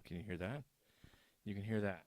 Can you hear that? You can hear that.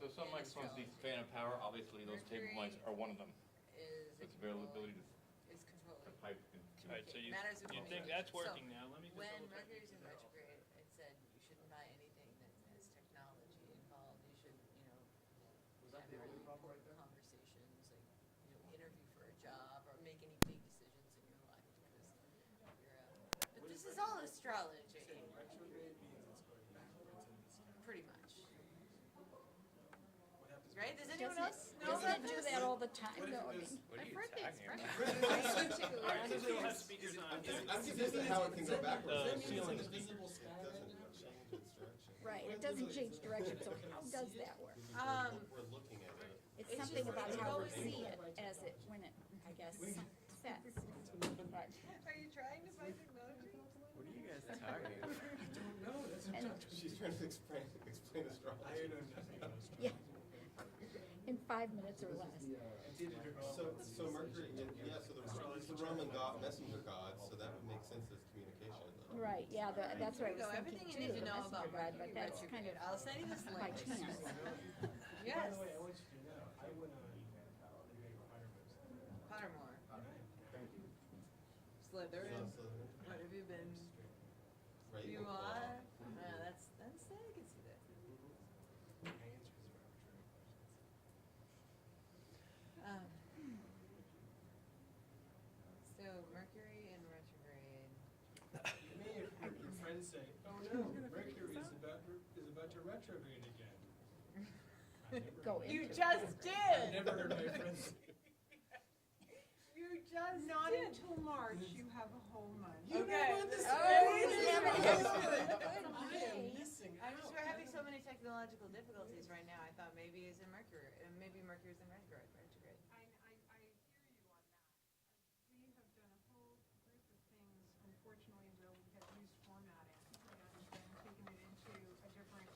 So some in microphones need astrology. fan and power, obviously those table Mercury mics are one of them. Is It's availability is controlling. to pipe and Alright, so you Matters of think communication. that's So, working now, let me just When double check. Mercury's in retrograde, it said you shouldn't buy anything that has technology involved. You should, have really important conversations, like, interview for a job or make any big decisions in your life because you're but this is all astrology. Pretty much. Right? Does anyone else know Doesn't about it do this? that all the time though? I mean, what are My you birthday is talking Friday. about? I am too. Alright, I'm so we don't have confused. speakers on. I'm confused at how it can go backwards. The It's ceiling. an invisible sky. It doesn't change its direction. right, it doesn't change direction, so how does that work? We're looking at it. It's It's something just- about it's how we always- see it as it, when it, I guess, sets. But, Are you trying to buy technology? What are you guys talking about? and, She's trying to explain astrology. yeah, in 5 minutes or less. So Mercury, so the Roman god, messenger god, so that would make sense as communication. Right, yeah, that's what I There you go. was Everything thinking you need too, to the know about messenger god, Mercury but that's kind retrograde. of I'll send you this by link. chance. Yes. By the way, I want you to know, I went on the Pottermore website. Pottermore. Thank you. Slytherin. So, What have you been? right, You Ravenclaw. are? That's I can see that. My answers are arbitrary questions. So Mercury in retrograde. You may have heard your friends say, oh no, Mercury is about to retrograde again. I've never Go heard- in. You just I've did. never heard my friends say. You just Not did. until March, you have a whole month. Okay. what this Oh, is. yeah, but Good, I am okay. missing I'm out. just we're having so many technological difficulties right now. I thought maybe it's in Mercury, maybe Mercury's in retrograde. I hear you on that. We have done a whole group of things, unfortunately, where we have used formatting and then taken it into a different,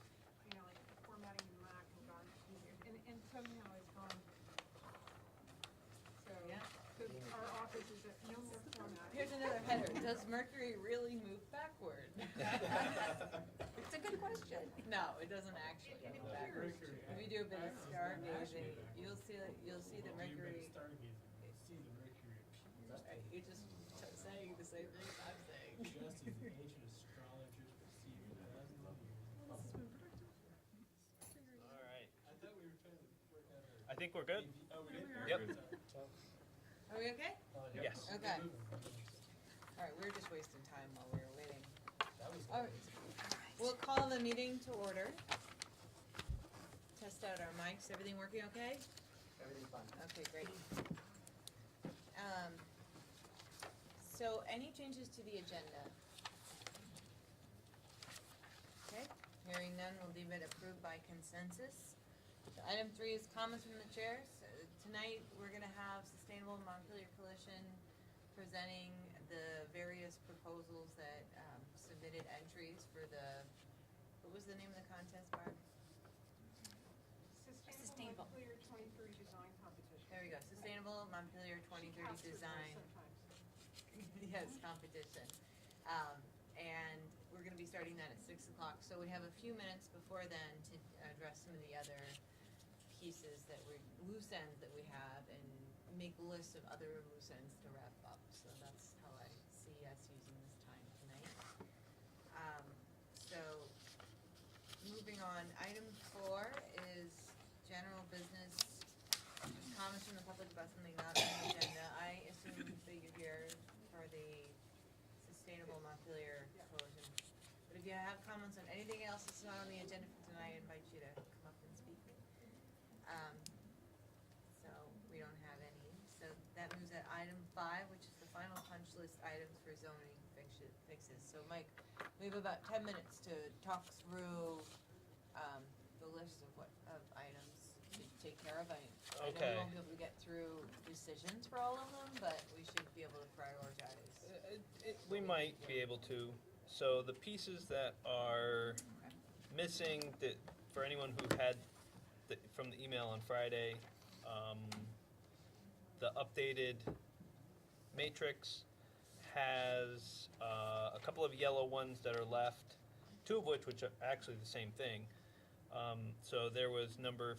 like formatting in Mac and gone, and somehow it's gone. So, Yeah. so our office is at no more formatting. Here's another header. Does Mercury really move backward? It's a good question. No, it doesn't actually move backwards. If you do a bit of stargazing, you'll see that Mercury. Stargazing, see the Mercury You're just saying the same thing I'm saying. just as the ancient astrologers perceived it thousands of years. Alright, I thought we were trying to work out our. I think we're good. Oh, we did? Yep. Are we okay? Yes. Okay. All right, we were just wasting time while we were waiting. That was. All right, we'll call the meeting to order. Test out our mics. Everything working okay? Everything fine. Okay, great. So any changes to the agenda? Okay, hearing none, we'll leave it approved by consensus. So item 3 is comments from the chairs. Tonight, we're gonna have Sustainable Montpelier Coalition presenting the various proposals that submitted entries for the, what was the name of the contest, Barb? Sustainable Montpelier 2030 Design Competition. There we go, Sustainable Montpelier 2030 Design. Yes, competition. And we're gonna be starting that at 6 o'clock, so we have a few minutes before then to address some of the other pieces that we're, loose ends that we have, and make lists of other loose ends to wrap up, so that's how I see us using this time tonight. So, moving on, item 4 is general business, comments from the public about something not on the agenda. I assume that you're here for the Sustainable Montpelier Coalition. But if you have comments on anything else that's not on the agenda for tonight, I invite you to come up and speak. So we don't have any. So that moves at item 5, which is the final punch list items for zoning fixes. So Mike, we have about 10 minutes to talk through the list of items to take care of. I know we Okay. won't be able to get through decisions for all of them, but we should be able to prioritize. We might be able to. So the pieces that are missing, that for anyone who had from the email on Friday, the updated matrix has a couple of yellow ones that are left, 2 of which are actually the same thing. So there was number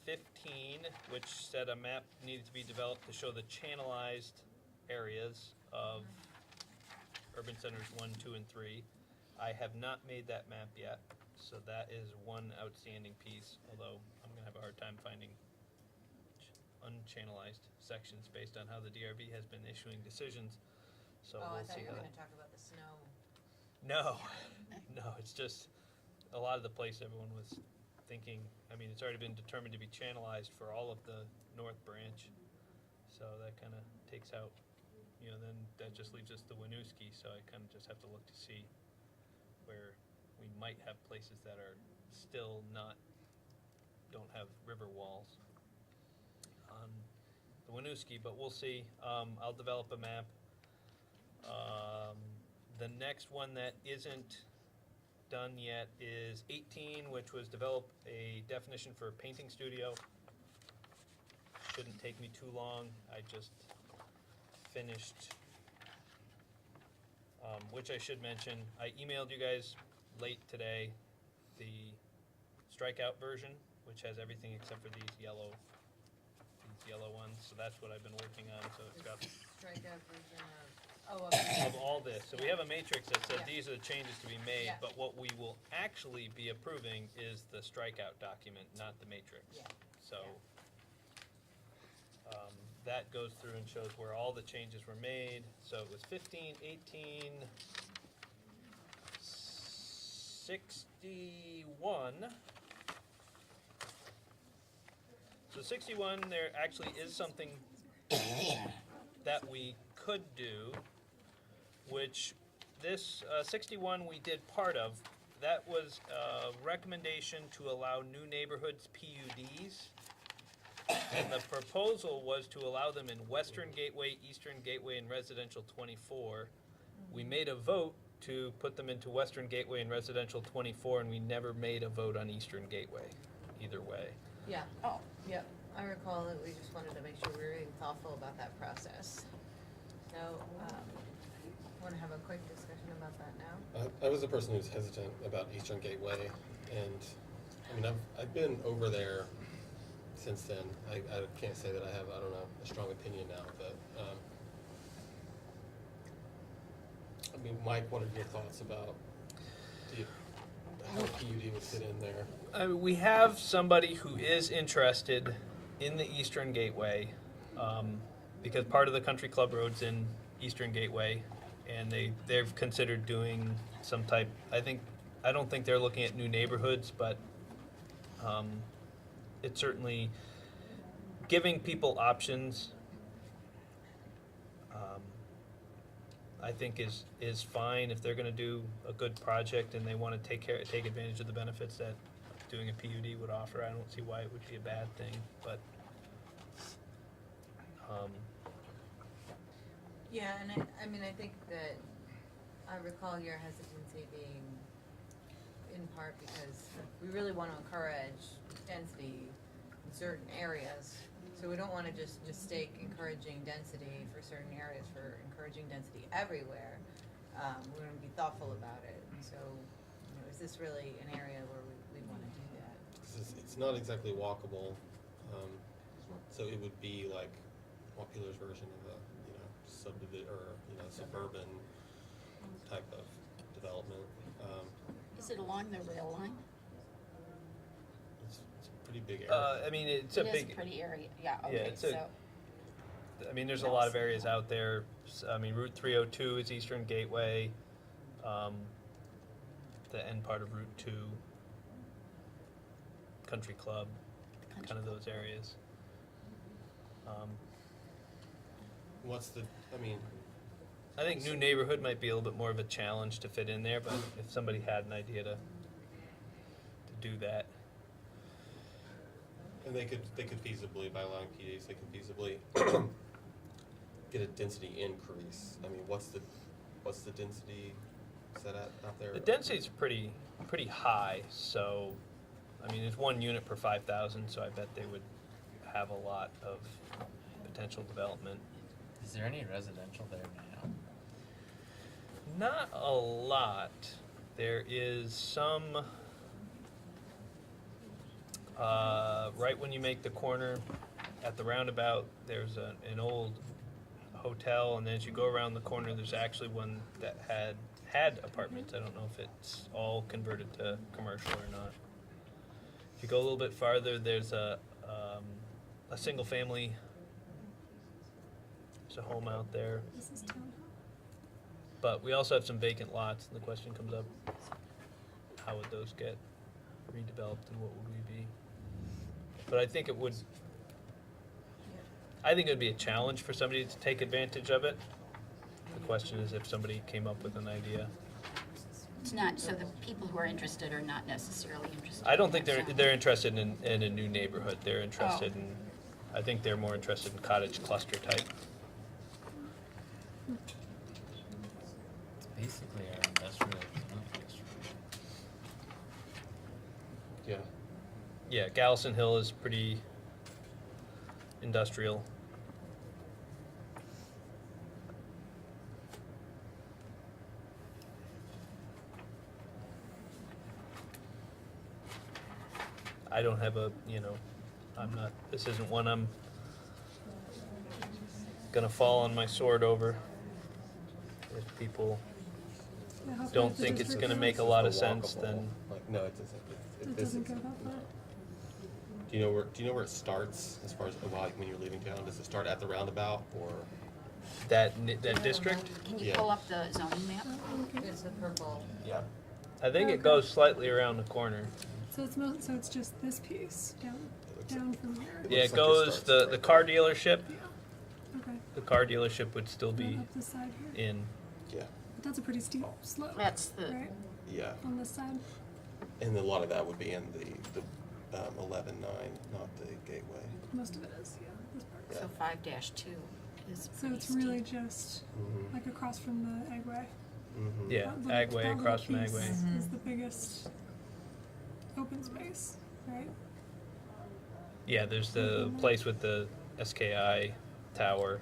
15, which said a map needed to be developed to show the channelized areas of urban centers 1, 2, and 3. I have not made that map yet, so that is one outstanding piece, although I'm gonna have a hard time finding unchannelized sections based on how the DRB has been issuing decisions, so Oh, I we'll thought see you how were that. gonna talk about the snow. No, no, it's just a lot of the place everyone was thinking, I mean, it's already been determined to be channelized for all of the north branch. So that kind of takes out, you know, then that just leaves us the Winooski, so I kind of just have to look to see where we might have places that are still don't have river walls on the Winooski, but we'll see. I'll develop a map. The next one that isn't done yet is 18, which was develop a definition for a painting studio. Shouldn't take me too long. I just finished, which I should mention, I emailed you guys late today the strikeout version, which has everything except for these yellow ones. So that's what I've been working on. So it's got Strikeout version of all this. So we have a matrix that says Yeah. these are the changes to be made, Yeah. but what we will actually be approving is the strikeout document, not the matrix. Yeah. So that goes through and shows where all the changes were made. So it was 15, 18, 61. So 61, there actually is something that we could do, which this 61 we did part of. That was a recommendation to allow new neighborhoods PUDs. And the proposal was to allow them in Western Gateway, Eastern Gateway, and Residential 24. We made a vote to put them into Western Gateway and Residential 24, and we never made a vote on Eastern Gateway, either way. Yeah, Oh, yep. I recall that we just wanted to make sure we were being thoughtful about that process. So, wanna have a quick discussion about that now? I was the person who's hesitant about Eastern Gateway, and I mean, I've been over there since then. I can't say that I have, I don't know, a strong opinion now, but, I mean, Mike, what are your thoughts about how a PUD would fit in there? We have somebody who is interested in the Eastern Gateway, because part of the country club road's in Eastern Gateway, and they've considered doing some type, I don't think they're looking at new neighborhoods, but it's certainly giving people options, I think is fine if they're gonna do a good project and they wanna take advantage of the benefits that doing a PUD would offer. I don't see why it would be a bad thing, but Yeah, and I mean, I think that I recall your hesitancy being in part because we really want to encourage density in certain areas. So we don't want to just mistake encouraging density for certain areas for encouraging density everywhere. We're going to be thoughtful about it. And so, you know, is this really an area where we want to do that? 'Cause it's not exactly walkable, so it would be like Montpelier's version of a, you know, subdivision or, you know, suburban type of development. is it along the rail line? It's a pretty big area. I mean, it's a It is big, a pretty area, yeah, Yeah, okay, it's a- so, I mean, there's a lot of areas out there. I mean, Route 302 is Eastern Gateway, the end part of Route 2, Country Club, kind of those areas. What's the, I mean, I think new neighborhood might be a little bit more of a challenge to fit in there, but if somebody had an idea to do that. and they could feasibly, by allowing PDs, they could feasibly get a density increase. I mean, what's the density set at out there? The density's pretty high, so, I mean, it's 1 unit per 5,000, so I bet they would have a lot of potential development. Is there any residential there now? Not a lot. There is some, right when you make the corner at the roundabout, there's an old hotel, and then as you go around the corner, there's actually one that had apartments. I don't know if it's all converted to commercial or not. If you go a little bit farther, there's a single family. There's a home out there. This is town hall. But we also have some vacant lots, and the question comes up, how would those get redeveloped and what would we be? But I think it would be a challenge for somebody to take advantage of it. The question is if somebody came up with an idea. It's not, so the people who are interested are not necessarily interested. I don't in think that. they're interested in a new neighborhood. They're interested in, I think they're more interested in cottage cluster type. It's basically our industrial district. Yeah. Yeah, Gallison Hill is pretty industrial. I don't have this isn't one I'm gonna fall on my sword over. If people Yeah, how far don't does the think it's district gonna go? make a It's lot just of a sense, walkable- then Like, no, it doesn't. It This doesn't is- go that far? Do you know where it starts as far as like when you're leaving town? Does it start at the roundabout or? that district, Can you Yeah. pull up the zoning map? Oh, okay. It's the purple. Yeah. I think it Okay. goes slightly around the corner. So so it's just this piece down from here? It Yeah, looks it like it goes, starts the right car dealership, Yeah. Okay. the car dealership would still And be up this side here? in. Yeah. But that's a pretty steep slope, That's the, right, Yeah. on this side? And a lot of that would be in the 11-9, not the gateway. Most of it is, yeah, this part. Yeah. so 5-2 is So pretty it's really steep. just Mm-hmm. like across from the Agway? Mm-hmm. Yeah, That little- Agway, that across from little piece Agway. is the biggest open space, right? Yeah, there's the place with the SKI tower.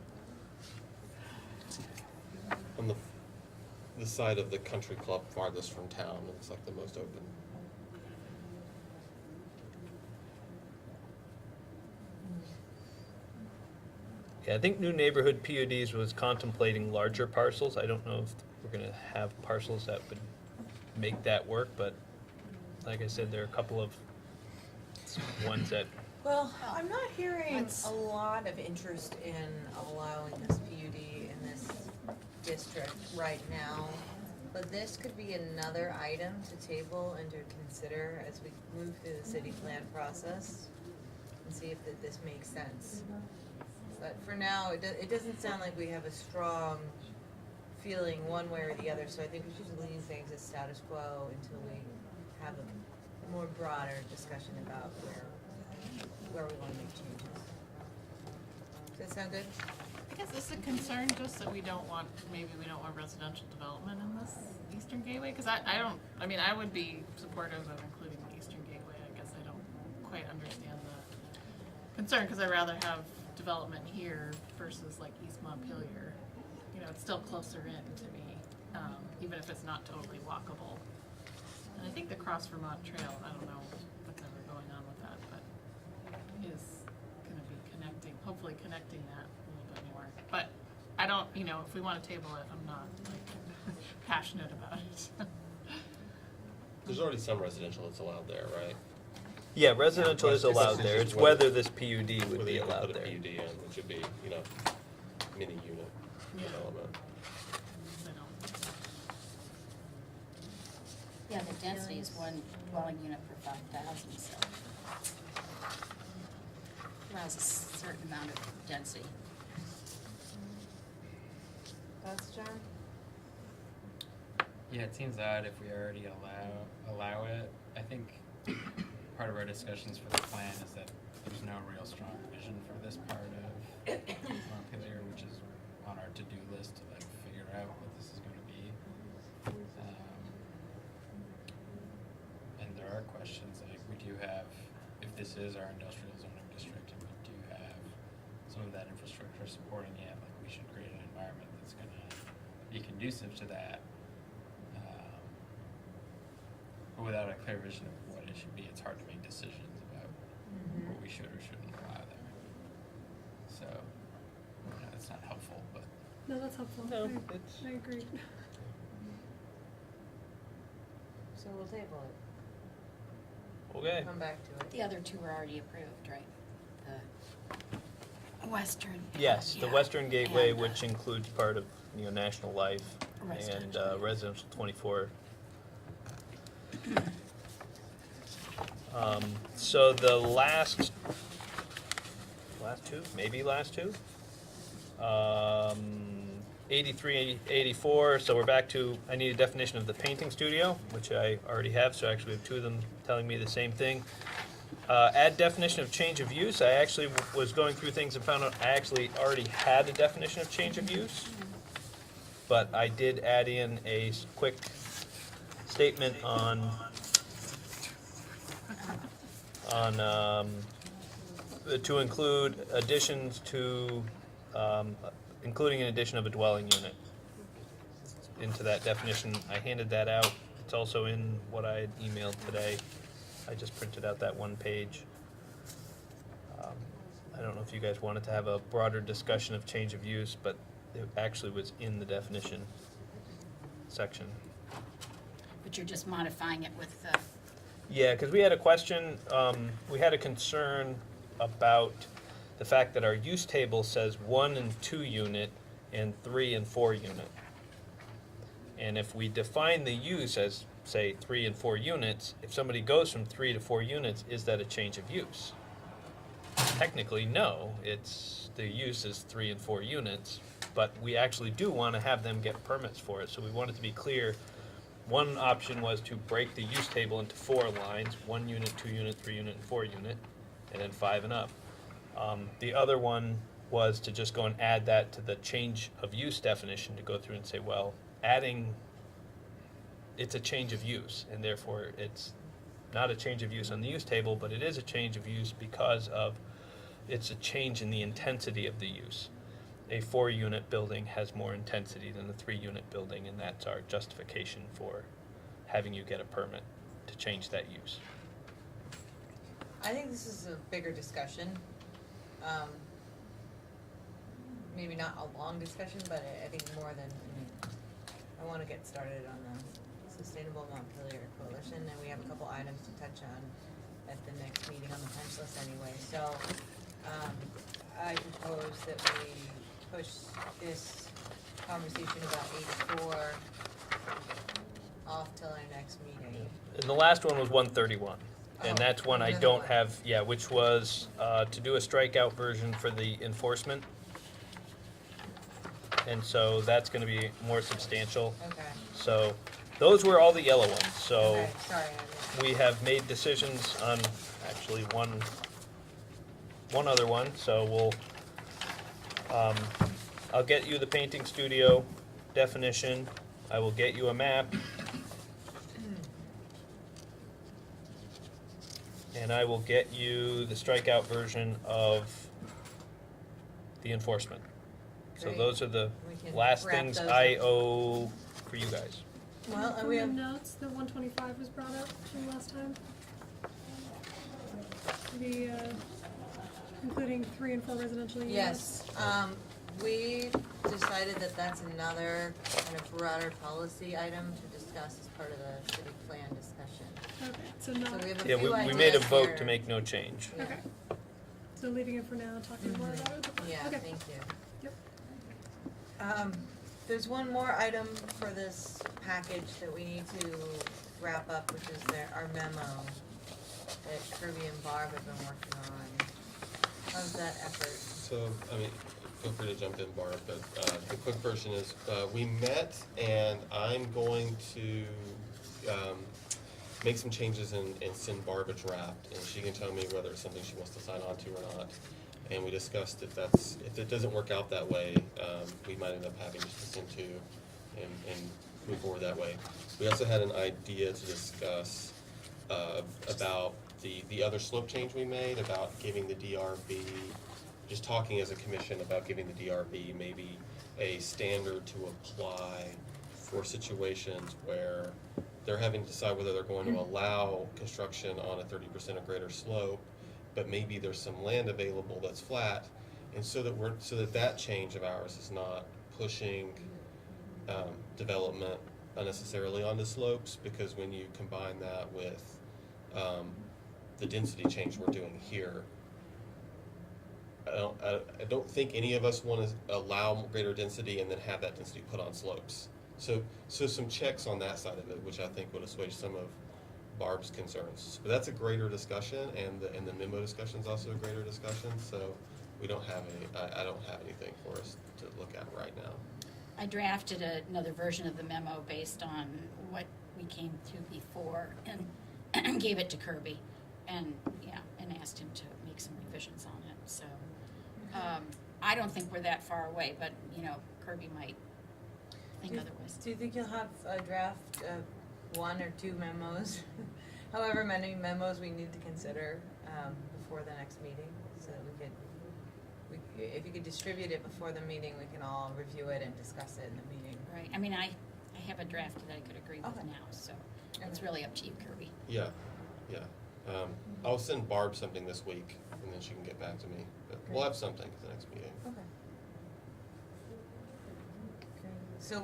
On the side of the country club farthest from town, it's like the most open. Yeah, I think new neighborhood PUDs was contemplating larger parcels. I don't know if we're gonna have parcels that would make that work, but like I said, there are a couple of ones that, Well, I'm not hearing Let's- a lot of interest in allowing this PUD in this district right now. But this could be another item to table and to consider as we move through the city plan process and see if this makes sense. But for now, it doesn't sound like we have a strong feeling one way or the other, so I think we should leave things as status quo until we have a more broader discussion about where we wanna make changes. Does that sound good? I guess this is a concern just that we don't want residential development in this Eastern Gateway, cause I would be supportive of including the Eastern Gateway. I guess I don't quite understand the concern, cause I'd rather have development here versus like East Montpelier. You know, it's still closer in to me, even if it's not totally walkable. And I think the Cross Vermont Trail, I don't know what's ever going on with that, but is gonna be hopefully connecting that a little bit more. But I don't, if we wanna table it, I'm not like passionate about it. There's already some residential that's allowed there, right? yeah, residential is It's- allowed it's there. just It's whether- whether this PUD would Whether be you can allowed put a there. PUD in, which would be, mini unit Yeah. development. I don't. yeah, the density is one dwelling unit per 5,000, so. Allows a certain amount of density. Thoughts, John? Yeah, it seems odd if we already allow it. I think part of our discussions for the plan is that there's no real strong vision for this part of Montpelier, which is on our to-do list to like figure out what this is going to be. And there are questions like we do have, if this is our industrial zoning district and we do have some of that infrastructure supporting it, like we should create an environment that's going to be conducive to that. But without a clear vision of what it should be, it's hard to make decisions about we should or shouldn't allow there. So, it's not helpful, but No, that's helpful. No, I it's, agree. So we'll table it, okay. come back to it. The other two were already approved, right? The Western. Yes, the yeah, Western Gateway, and, which includes part of, National Life and Residential. Residential 24. So the last two, maybe last two? 83, 84, so we're back to, I need a definition of the painting studio, which I already have, so actually we have two of them telling me the same thing. Add definition of change of use. I actually was going through things and found out I actually already had a definition of change of use. But I did add in a quick statement on to include additions to, including an addition of a dwelling unit into that definition. I handed that out. It's also in what I had emailed today. I just printed out that one page. I don't know if you guys wanted to have a broader discussion of change of use, but it actually was in the definition section. But you're just modifying it with the, Yeah, because we had a question, we had a concern about the fact that our use table says 1 and 2 unit and 3 and 4 unit. And if we define the use as, say, 3 and 4 units, if somebody goes from 3 to 4 units, is that a change of use? Technically, no, the use is 3 and 4 units, but we actually do want to have them get permits for it, so we want it to be clear. One option was to break the use table into 4 lines, 1 unit, 2 unit, 3 unit, and 4 unit, and then 5 and up. The other one was to just go and add that to the change of use definition, to go through and say, well, it's a change of use, and therefore it's not a change of use on the use table, but it is a change of use because it's a change in the intensity of the use. A 4-unit building has more intensity than a 3-unit building, and that's our justification for having you get a permit to change that use. I think this is a bigger discussion. Maybe not a long discussion, but I think more than, I wanna get started on the Sustainable Montpelier Coalition, and we have a couple items to touch on at the next meeting on the punch list anyway, so, I propose that we push this conversation about 84 off till our next meeting. And the last one was 131, and Oh, that's one I another don't one. have, which was to do a strikeout version for the enforcement. And so that's gonna be more substantial. Okay, So those were all the yellow ones, so okay, sorry, I missed. we have made decisions on actually one other one, so we'll, I'll get you the painting studio definition, I will get you a map. And I will get you the strikeout version of the enforcement. So Great. those are the We can last wrap things those I up. owe for you guys. Well, and From we the have, notes, the 125 was brought up from last time. The, including 3 and 4 residential units. yes, we decided that that's another kind of broader policy item to discuss as part of the city plan discussion. Okay, so So not, we have a Yeah, few we made a ideas vote here. to make no change. Yeah. okay. So leaving it for now, talking more about it? Yeah, Okay. thank you. Yep. There's one more item for this package that we need to wrap up, which is our memo that Kirby and Barb have been working on. How's that effort? So, I mean, feel free to jump in, Barb, but the quick version is, we met, and I'm going to make some changes and send Barb a draft, and she can tell me whether it's something she wants to sign on to or not. And we discussed if it doesn't work out that way, we might end up having just to send to and move forward that way. We also had an idea to discuss about the other slope change we made, about giving the DRB, just talking as a commission about giving the DRB maybe a standard to apply for situations where they're having to decide whether they're going to allow construction on a 30% or greater slope, but maybe there's some land available that's flat, and so that change of ours is not pushing development unnecessarily onto slopes, because when you combine that with the density change we're doing here, I don't think any of us want to allow greater density and then have that density put on slopes. So some checks on that side of it, which I think would assuage some of Barb's concerns. But that's a greater discussion, and the memo discussion is also a greater discussion. So we don't have I don't have anything for us to look at right now. I drafted another version of the memo based on what we came through before and gave it to Kirby and asked him to make some revisions on it. So I don't think we're that far away, but Kirby might think otherwise. Do you think you'll have a draft one or two memos, however many memos we need to consider before the next meeting, so that if you could distribute it before the meeting, we can all review it and discuss it in the meeting. Right. I mean, I have a draft that I could agree with Okay. now, so it's really up to you, Kirby. Yeah. I'll send Barb something this week, and then she can get back to me. But we'll have something at the next meeting. Okay. So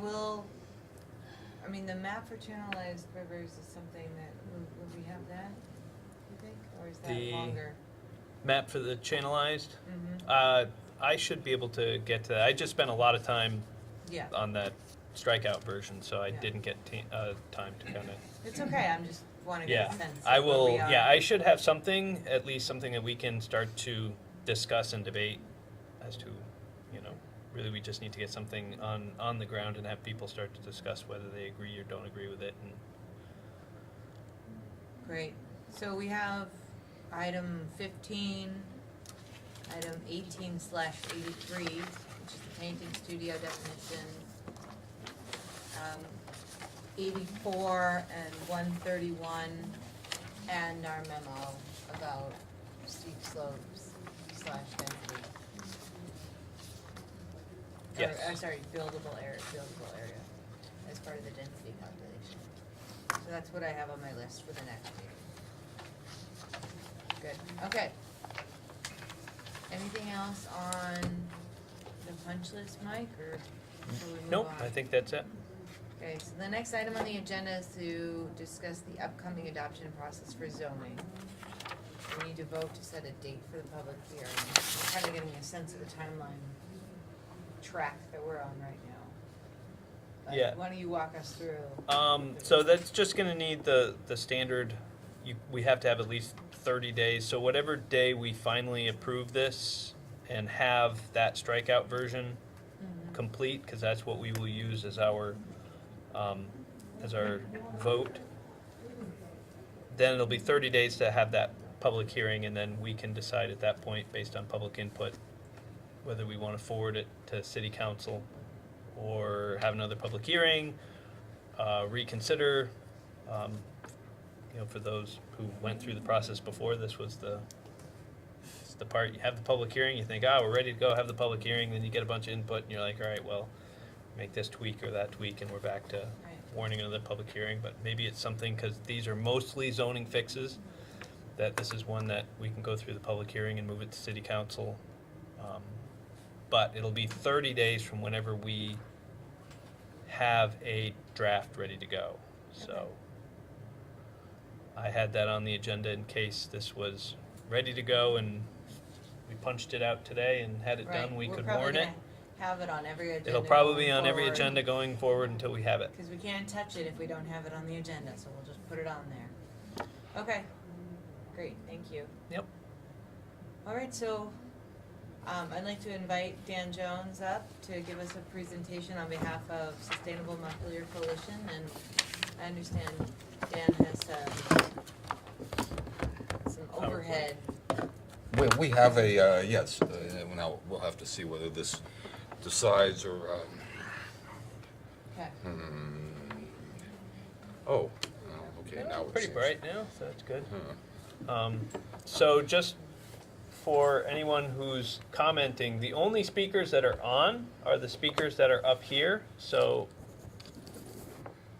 the map for channelized rivers is something that, will we have that, you think, or is that The longer? Map for the channelized, Mm-hmm. I should be able to get to that. I just spent a lot of time Yeah, on that strikeout version, so I Yeah. didn't get time to kind of. it's okay, I'm just wanting to Yeah, get a sense of I where will. we are. Yeah, I should have something, at least something that we can start to discuss and debate as to, really we just need to get something on the ground and have people start to discuss whether they agree or don't agree with it. And Great, so we have item 15, item 18/83, which is the painting studio definition, 84 and 131, and our memo about steep slopes / density. Yes. Buildable area as part of the density calculation. So that's what I have on my list for the next meeting. Good, okay. Anything else on the punch list, Mike, or shall we move nope, on? I think that's it. Okay, so the next item on the agenda is to discuss the upcoming adoption process for zoning. We need to vote to set a date for the public hearing. We're kind of getting a sense of the timeline track that we're on right now. But Yeah. why don't you walk us through? So that's just gonna need the standard, we have to have at least 30 days, so whatever day we finally approve this and have that strikeout version complete, because that's what we will use as our vote, then it'll be 30 days to have that public hearing, and then we can decide at that point, based on public input, whether we want to forward it to city council or have another public hearing, reconsider. For those who went through the process before, this was the part, you have the public hearing, you think, we're ready to go, have the public hearing, then you get a bunch of input, and you're like, all right, well, make this tweak or that tweak, and we're back to warning another public hearing. But maybe it's something, because these are mostly zoning fixes, that this is one that we can go through the public hearing and move it to city council. But it'll be 30 days from whenever we have a draft ready to go. So I had that on the agenda in case this was ready to go and we punched it out today and had it done, we could warn it. Have it on every agenda. It'll probably be on every agenda going forward until we have it. Because we can't touch it if we don't have it on the agenda, so we'll just put it on there. Okay, great, thank you. Yep. All right, so I'd like to invite Dan Jones up to give us a presentation on behalf of Sustainable Montpelier Coalition, and I understand Dan has some overhead. We have a, yes, now we'll have to see whether this decides or, Okay. Okay, now it Pretty seems- bright now, so that's good. Huh. So just for anyone who's commenting, the only speakers that are on are the speakers that are up here. So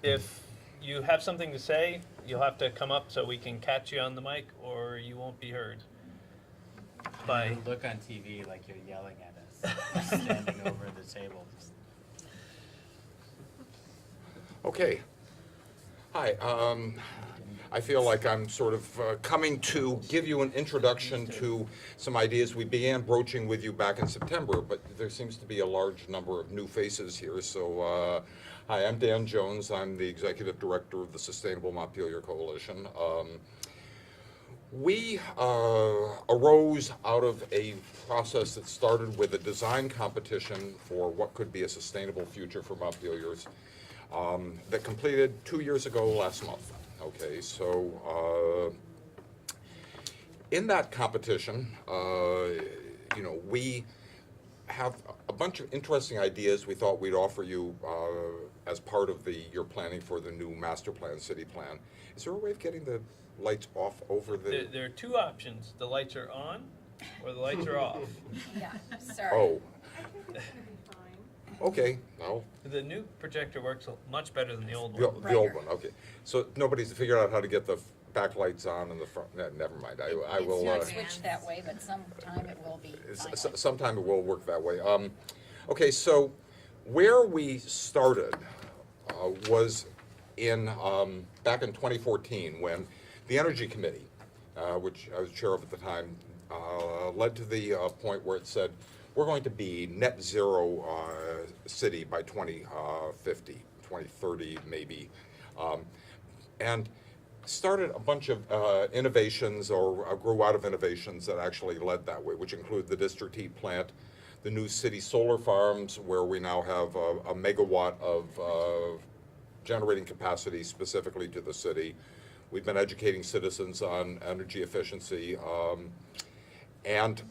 if you have something to say, you'll have to come up so we can catch you on the mic, or you won't be heard. by, You look on TV like you're yelling at us, standing over the table. Okay. Hi, I feel like I'm sort of coming to give you an introduction to some ideas we began broaching with you back in September, but there seems to be a large number of new faces here. So, hi, I'm Dan Jones. I'm the Executive Director of the Sustainable Montpelier Coalition. We arose out of a process that started with a design competition for what could be a sustainable future for Montpeliers that completed 2 years ago last month. Okay, so in that competition, you know, we have a bunch of interesting ideas we thought we'd offer you as part of your planning for the new master plan, city plan. Is there a way of getting the lights off over the? there are two options. The lights are on or the lights are off. Yeah, sorry. Oh, I think it's gonna be fine. okay, well, The new projector works much better than the old the one. the old one, okay. So nobody's figured out how to get the backlights on in the front, never mind, I will. It's not switched that way, but sometime it will be. finally. Sometime it will work that way. Okay, so where we started was back in 2014 when the Energy Committee, which I was chair of at the time, led to the point where it said we're going to be net zero city by 2050, 2030 maybe, and started a bunch of innovations or grew out of innovations that actually led that way, which include the district heat plant, the new city solar farms, where we now have a megawatt of generating capacity specifically to the city. We've been educating citizens on energy efficiency, and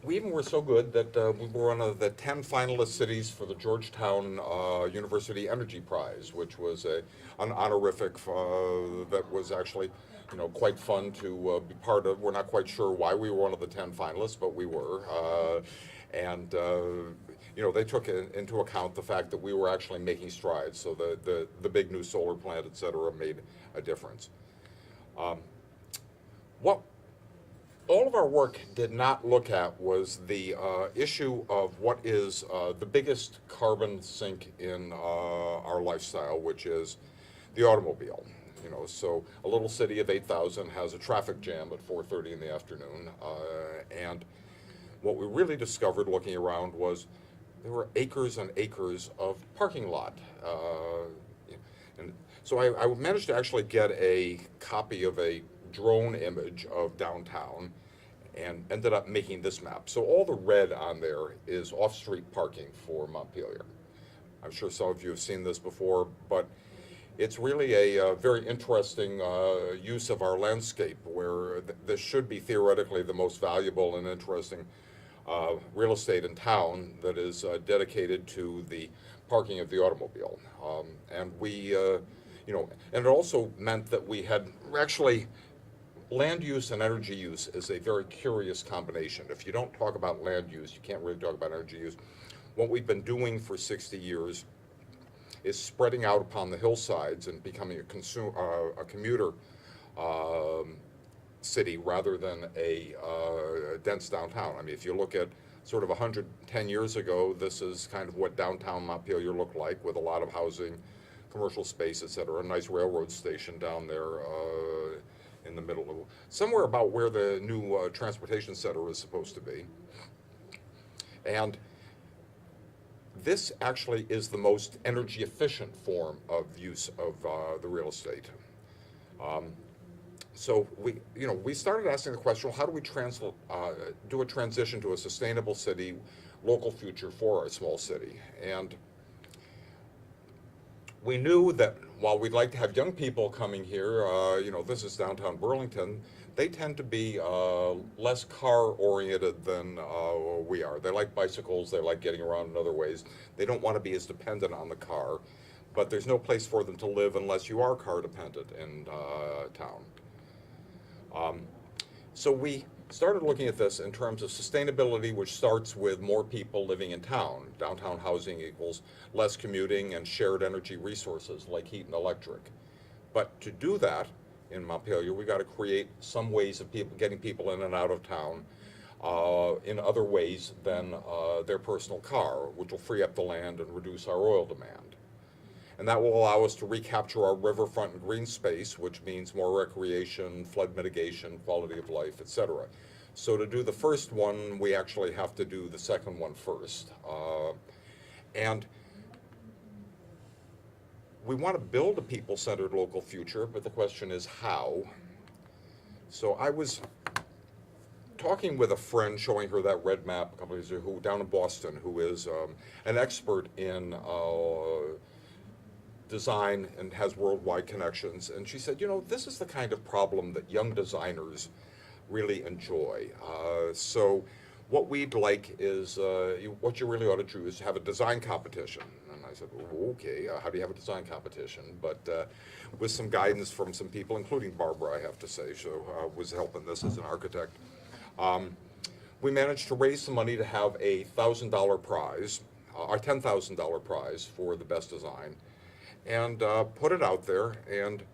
we even were so good that we were one of the 10 finalist cities for the Georgetown University Energy Prize, which was an honorific that was actually, you know, quite fun to be part of. We're not quite sure why we were one of the 10 finalists, but we were. You know, they took into account the fact that we were actually making strides. So the big new solar plant, et cetera, made a difference. What all of our work did not look at was the issue of what is the biggest carbon sink in our lifestyle, which is the automobile. You know, so a little city of 8,000 has a traffic jam at 4:30 in the afternoon, and what we really discovered looking around was there were acres and acres of parking lot. And so I managed to actually get a copy of a drone image of downtown and ended up making this map. So all the red on there is off-street parking for Montpelier. I'm sure some of you have seen this before, but it's really a very interesting use of our landscape where this should be theoretically the most valuable and interesting real estate in town that is dedicated to the parking of the automobile. And we, you know, and it also meant that we had actually land use and energy use is a very curious combination. If you don't talk about land use, you can't really talk about energy use. What we've been doing for 60 years is spreading out upon the hillsides and becoming a commuter city rather than a dense downtown. I mean, if you look at sort of 110 years ago, this is kind of what downtown Montpelier looked like, with a lot of housing, commercial space, et cetera, a nice railroad station down there in the middle of, somewhere about where the new transportation center is supposed to be. And this actually is the most energy efficient form of use of the real estate. So we started asking the question, well, how do we do a transition to a sustainable city, local future for our small city? And we knew that while we'd like to have young people coming here, you know, this is downtown Burlington, they tend to be less car-oriented than we are. They like bicycles, they like getting around in other ways. They don't want to be as dependent on the car, but there's no place for them to live unless you are car-dependent in town. So we started looking at this in terms of sustainability, which starts with more people living in town. Downtown housing equals less commuting and shared energy resources like heat and electric. But to do that, in Montpelier. We got to create some ways of getting people in and out of town in other ways than their personal car, which will free up the land and reduce our oil demand. And that will allow us to recapture our riverfront and green space, which means more recreation, flood mitigation, quality of life, etc. So to do the first one, we actually have to do the second one first. And we want to build a people-centered local future, but the question is how. So I was talking with a friend, showing her that red map a couple of years ago, down in Boston, who is an expert in design and has worldwide connections. And she said, you know, this is the kind of problem that young designers really enjoy. So what we'd like is, what you really ought to do is have a design competition. And I said, well, okay, how do you have a design competition? But with some guidance from some people, including Barbara, I have to say, so was helping this as an architect. We managed to raise some money to have a $1,000 prize, our $10,000 prize for the best design, and put it out there. And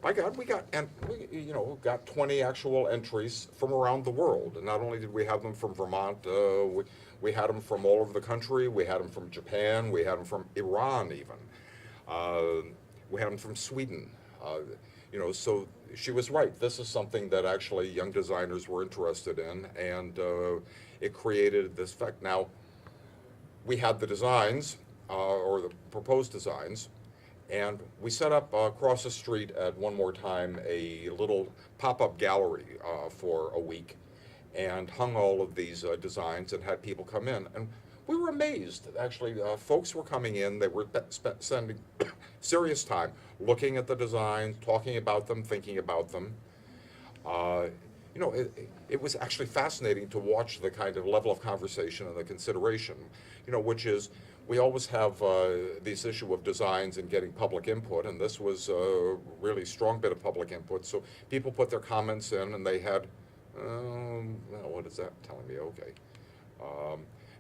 by God, we got 20 actual entries from around the world. And not only did we have them from Vermont, we had them from all over the country. We had them from Japan. We had them from Iran even. We had them from Sweden. So she was right. This is something that actually young designers were interested in, and it created this effect. Now, we had the designs, or the proposed designs, and we set up across the street at One More Time a little pop-up gallery for a week, and hung all of these designs and had people come in. And we were amazed. Actually, folks were coming in. They were spending serious time looking at the designs, talking about them, thinking about them. It was actually fascinating to watch the kind of level of conversation and the consideration, which is, we always have this issue of designs and getting public input, and this was a really strong bit of public input. So people put their comments in, and they had, what is that telling me? Okay.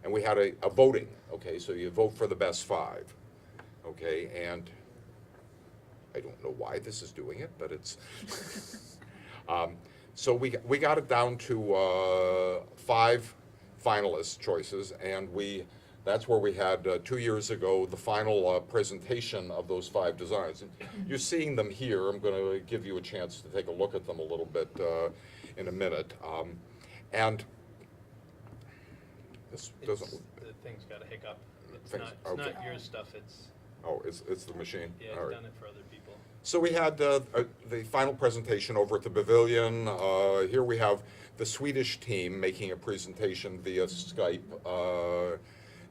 And we had a voting, okay, so you vote for the best 5, okay, and I don't know why this is doing it, but it's, so we got it down to 5 finalist choices, and that's where we had 2 years ago the final presentation of those 5 designs. And you're seeing them here. I'm going to give you a chance to take a look at them a little bit in a minute. And this doesn't. The thing's got a hiccup. It's Things- not okay. your stuff. It's It's the machine? yeah. All It's right. done it for other people. So we had the final presentation over at the pavilion. Here we have the Swedish team making a presentation via Skype,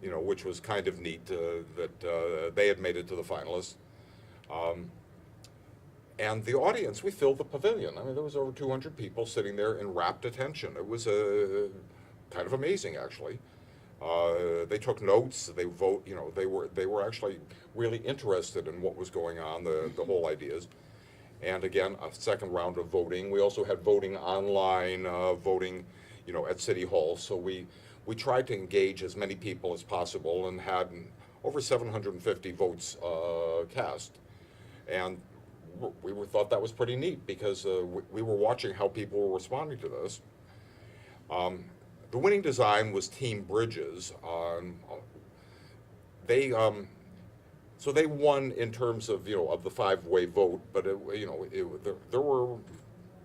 which was kind of neat that they had made it to the finalists. And the audience, we filled the pavilion. I mean, there was over 200 people sitting there in rapt attention. It was kind of amazing, actually. They took notes. They they were actually really interested in what was going on, the whole ideas. And again, a second round of voting. We also had voting online, voting, at City Hall. So we tried to engage as many people as possible and had over 750 votes cast. And we thought that was pretty neat because we were watching how people were responding to this. The winning design was Team Bridges. So they won in terms of of the 5-way vote, but there were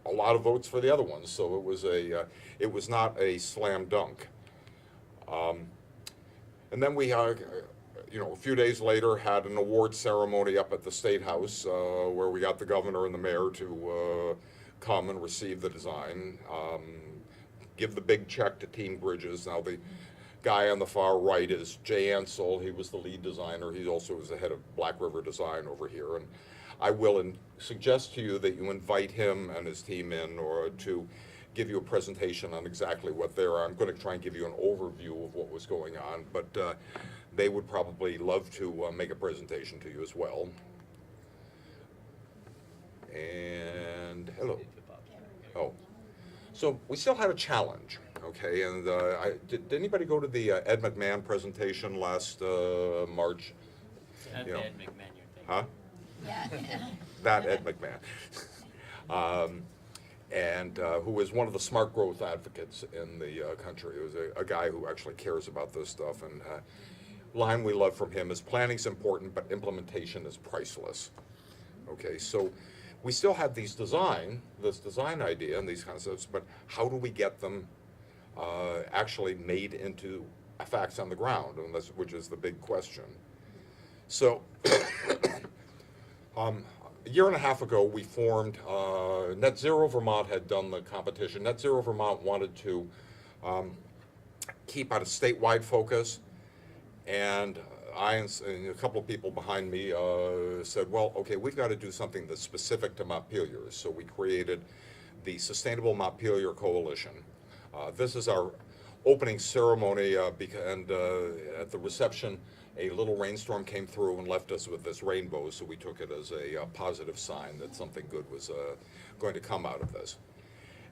a lot of votes for the other ones. So it was not a slam dunk. And then we a few days later had an award ceremony up at the State House where we got the governor and the mayor to come and receive the design. Give the big check to Team Bridges. Now the guy on the far right is Jay Ansel. He was the lead designer. He also was the head of Black River Design over here. And I will suggest to you that you invite him and his team in or to give you a presentation on exactly what they're. I'm going to try and give you an overview of what was going on, but they would probably love to make a presentation to you as well. And hello. Oh. So we still had a challenge, okay, and did anybody go to the Ed McMahon presentation last March? Ed McMahon, you're thinking. Huh? Yeah. That Ed McMahon. and who is one of the smart growth advocates in the country. He was a guy who actually cares about this stuff. And line we love from him is planning's important, but implementation is priceless. Okay, so we still have this design idea and these concepts, but how do we get them actually made into facts on the ground, and which is the big question. So a year and a half ago, we formed, Net Zero Vermont had done the competition. Net Zero Vermont wanted to keep out a statewide focus, and I and a couple of people behind me said, well, okay, we've got to do something that's specific to Montpelier. So we created the Sustainable Montpelier Coalition. This is our opening ceremony, and at the reception, a little rainstorm came through and left us with this rainbow, so we took it as a positive sign that something good was going to come out of this.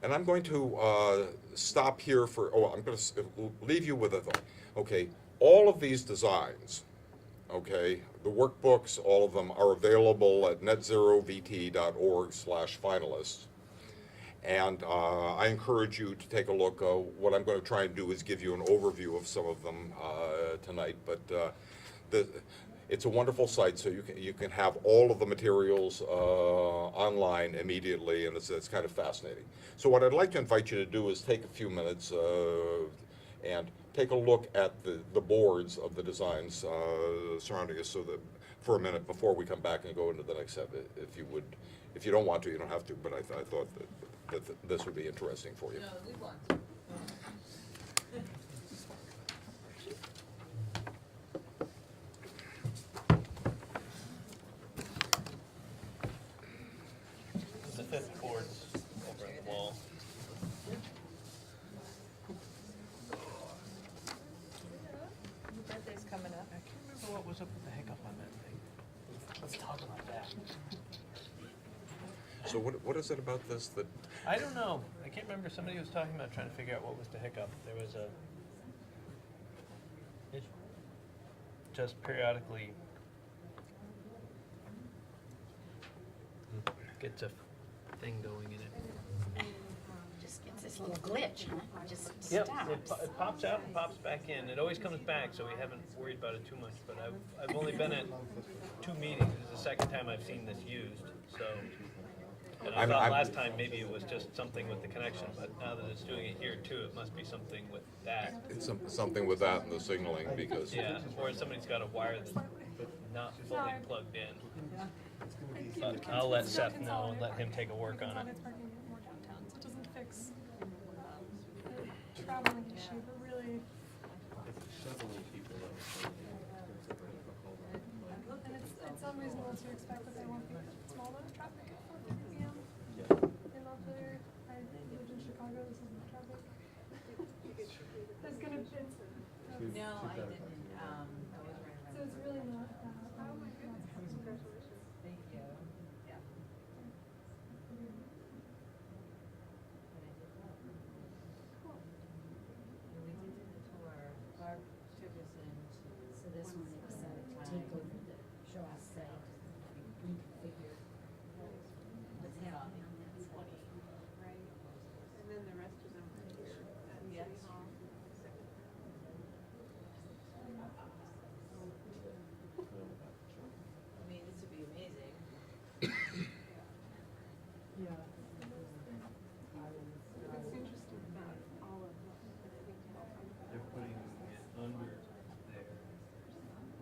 And I'm going to stop here for, I'm going to leave you with a thought. Okay, all of these designs, okay, the workbooks, all of them are available at netzerovt.org/finalists. And I encourage you to take a look. What I'm going to try and do is give you an overview of some of them tonight. But it's a wonderful site, so you can have all of the materials online immediately, and it's kind of fascinating. So what I'd like to invite you to do is take a few minutes and take a look at the boards of the designs surrounding us, so that for a minute before we come back and go into the next step, if you would. If you don't want to, you don't have to. But I thought that this would be interesting for you. No, we want to. The fifth board's over at the wall. Your birthday's coming up. I can't remember what was up with the hiccup on that thing. Let's talk about that. So what is it about this that? I don't know. I can't remember. Somebody was talking about trying to figure out what was the hiccup. There was it just periodically gets a thing going in it. Just gets this little glitch, huh? It just Yep, stops. it pops out and pops back in. It always comes back, so we haven't worried about it too much. But I've only been at 2 meetings. This is the second time I've seen this used. So, and I thought last time maybe it was just something with the connection, but now that it's doing it here too, it must be something with that. It's something with that and the signaling, because Yeah, or somebody's got a wire that's not fully plugged in. But I'll let Seth know and let him take a work on it. It's parking more downtown, so it doesn't fix the traveling issue, but really. And it's unreasonable to expect that there won't be small amount of traffic at 4 p.m. in Montpelier. I lived in Chicago, this isn't the traffic. There's gonna be. No, I didn't. I was right around. So it's really not, oh my goodness, congratulations. Thank you. Yeah. Cool. And we did the tour. Barb took us into. So this one is take over the show us site, reconfigure. What's happening on that side? Right. And then the rest of them are here at Yes. City Hall. I mean, this would be amazing. It's interesting about all of them. They're putting it under there,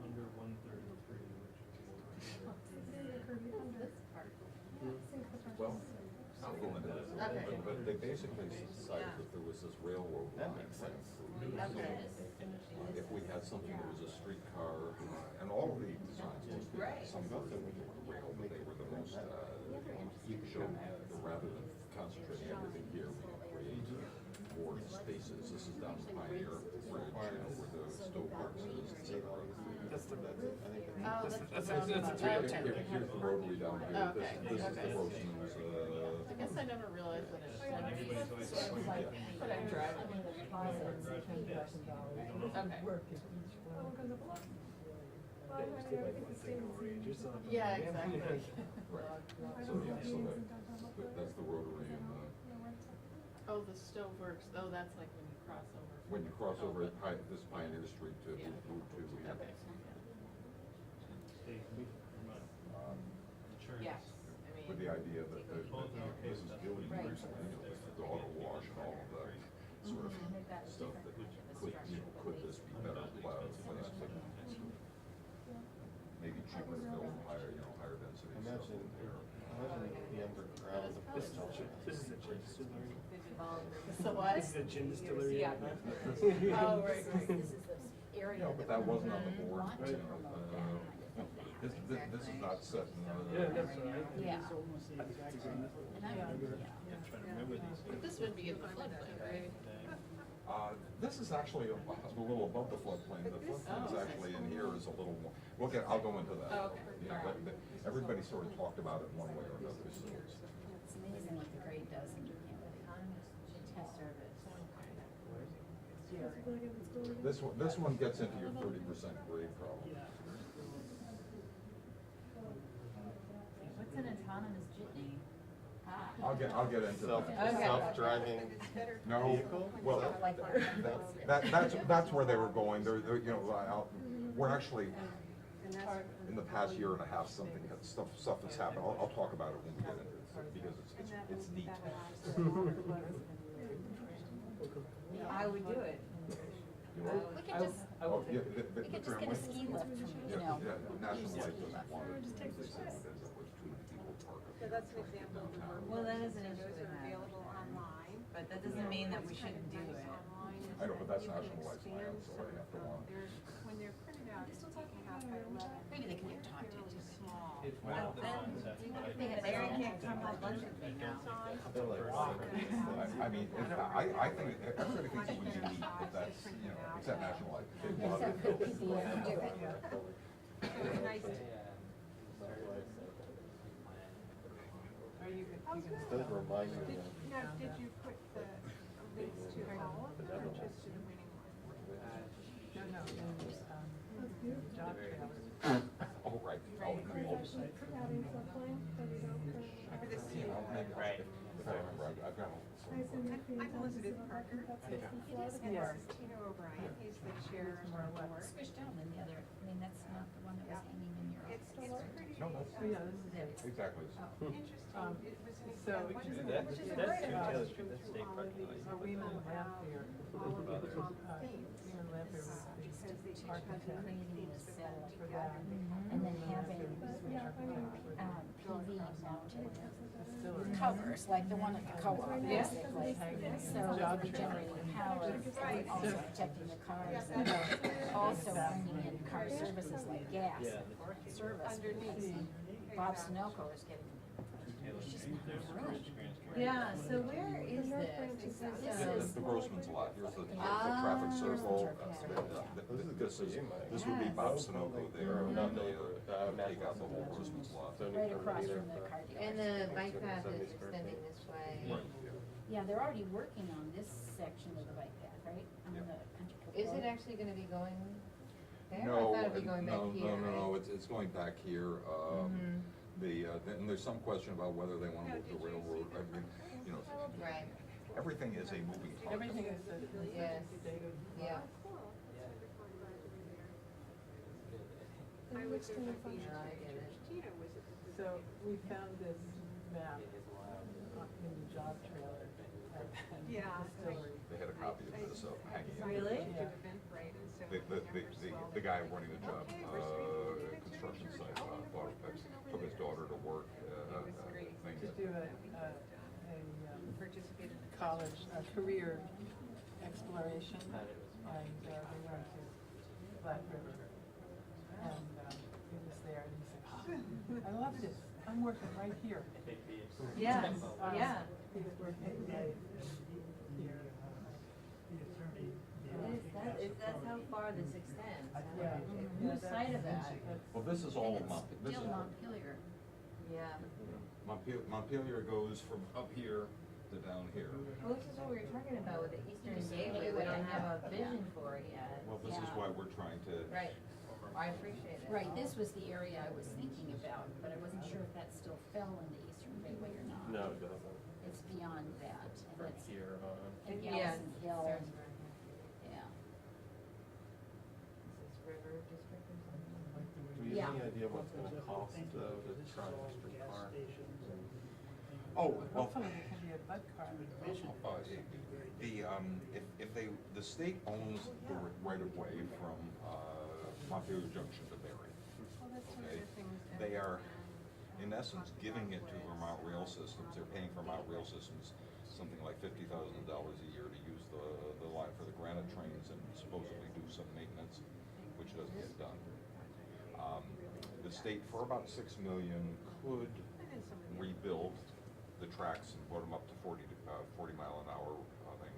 under 133, well, but they basically decided that there was this railroad line thing. If we had something that was a streetcar, and all of the designs, some version of the rail, but they were the most show, rather than concentrating everything here, we can create more spaces. This is down the Pioneer Bridge, where the Stoveworks is, et cetera. That's the Here's the rotary down here. Okay, This is the okay. Grossman's, I guess I never realized that it was yeah. but I drive. Okay. Oh, it goes up a lot. Well, I mean, I think the same as. Yeah, exactly. Right. I So, don't yeah, know if so it's in downtown Montpelier. Oh, the Stoveworks, oh, that's like when you cross over. When you cross over Oh, this Pioneer Street to Yeah. Route 2. Yeah. Okay. Yes, I mean. With the idea that take a look at this is building Right. recently, the auto wash and all of that sort of They've got a stuff different that kind of a could, structure, but could this be better plowed, maybe cheaper to build higher, higher density stuff Imagine, in there. imagine the underground. This is a gin distillery. So what? This is a gin distillery. Yeah. Oh, right, right. This is the area No, but that we wasn't on the board, want to you know, promote down, I think, the This, housing. this is not set in, Yeah, that's right. Yeah. It's almost the exact same. And I would, yeah. I'm trying to remember these. But this would be in the floodplain, right? this is actually a little above the floodplain. The floodplain is Oh, okay. actually in here is a little more, I'll go into that. Oh, okay. You know, but everybody sort of talked about it one way or another, so it's. It's amazing what the grade does and you can't really test service. This one gets into your 30% grade problem. What's an autonomous jitney? I'll get into that. Okay. Self-driving No, vehicle? well, that's where they were going. We're actually, in the past year and a half, stuff has happened. I'll talk about it when we get into it, because it's neat. I would do it. You know? We could just, Oh, yeah, we could just get a ski lift from, you know. National Life ski doesn't lift. want it, because they said that there was too many people parked. So that's an example of the work. Well, that is an issue Those we are have. available online. But that doesn't mean that we shouldn't do it. I know, but that's National Life's land, so I have to want. When they're printed out, it's 2.5 by 11. Maybe they can get talked Really into. small. It's one of the ones that They had Larry residential can't come have lunch with me now. They're like, I mean, I think everybody thinks it was unique, but that's, except National Life. They love Except it. for people who do it. It's nice to. Are you, It does remind me of. Now, did you put the links to all of them or just to the winning one? no, there's, job trailers. Oh, right. Oh, no, oh, Right. if I remember, I've got all. I'm Elizabeth Parker. It is And more. this is Tino O'Brien. He's the chair of our board. Squished down than the other, I mean, that's not the one that was hanging in your It's office. pretty, No, that's, exactly. interesting. It was an So example. we can do that. Which is a That's great Two idea. Taylor Street, that's state parking lot. Or Weeman Lampier. All of the common themes. Weeman Lampier was Because the they each have architect. different Creating themes a that set come for together. that. And then having, PV mounted covers, like the one at the co-op, Yeah. basically. So it'll be generating power, but also protecting the cars, and also bringing in car services like gas service. Underneath. Bob Sunoco is getting, it's just not enough room. Yeah, so where is this? This Yeah, is, the Grossman's lot, here's the Ah. traffic circle. Here's the This would be Bob Sunoco there, and Not then they over, take out the whole Grossman's lot. right across from the car dealership. And the bike path is extending this way. Right, Yeah, they're already working on this section of the bike path, right? On Yeah. the country club Is it road. actually gonna be going there? No, I thought it'd be going back here, no, right? it's going back here. And there's some question about whether they want to move the railroad. I mean, Right, everything is a moving target. Everything is, yes, yeah. I was there for No, I get it. Tino was at the. so we found this map in the job trailer. Yeah. Distillery. They had a copy of this hanging in. Really? To Eventbrite, and so. The guy running the job, construction site, took his daughter to work, things. To do a Participate in the. college, a career exploration, and they went to Black River. And he was there, and he said, I love this, I'm working right here. Yes, yeah. He was working right here. That's how far this extends. Yeah. Lose sight of that. Well, this is all of Montpelier. Still Montpelier. Yeah. Montpelier goes from up here to down here. Well, this is what we were talking about with the Eastern Gateway. We don't have a vision for it yet. Well, this is Yeah. why we're trying to. Right. I appreciate it. Right, this was the area I was thinking about, but I wasn't sure if that still fell in the Eastern Gateway or not. No, it doesn't. it's beyond that, and From it's, here on. and Yeah, Gallows Hill, starts right here. yeah. Is this River District or something? Do you Yeah. have any idea what it's gonna cost though to try a streetcar? Oh, well, Hopefully it can be a bud car. the state owns the right of way from, Montpelier Junction to Barry. Well, that's one of Okay. the things. They are, in essence, giving it to Vermont Rail Systems. They're paying Vermont Rail Systems something like $50,000 a year to use the line for the granite trains and supposedly do some maintenance, which doesn't get done. The state, for about $6 million, could rebuild the tracks and put them up to 40 mile an hour thing,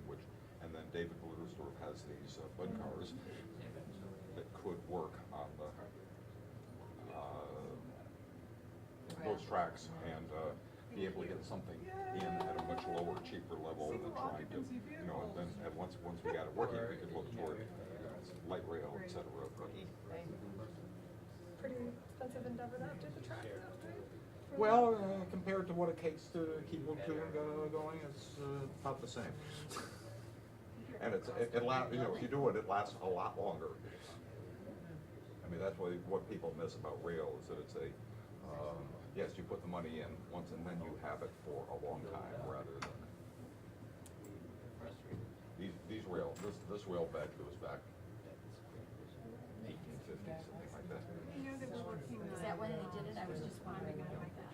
and then David Bludersdorf has these bud cars that could work on those tracks and be able to get something in at a much lower, cheaper level than trying to, and then once we got it working, we could look toward light rail, et cetera. But, Pretty expensive endeavor to update the track though, right? well, compared to what it takes to keep Loop 2 going, it's about the same. And if you do it, it lasts a lot longer. I mean, that's what people miss about rail is that it's yes, you put the money in once and then you have it for a long time rather than this rail bed goes back 1850, something like that. You know that we're working on. Is that when they did it? I was just wondering about that.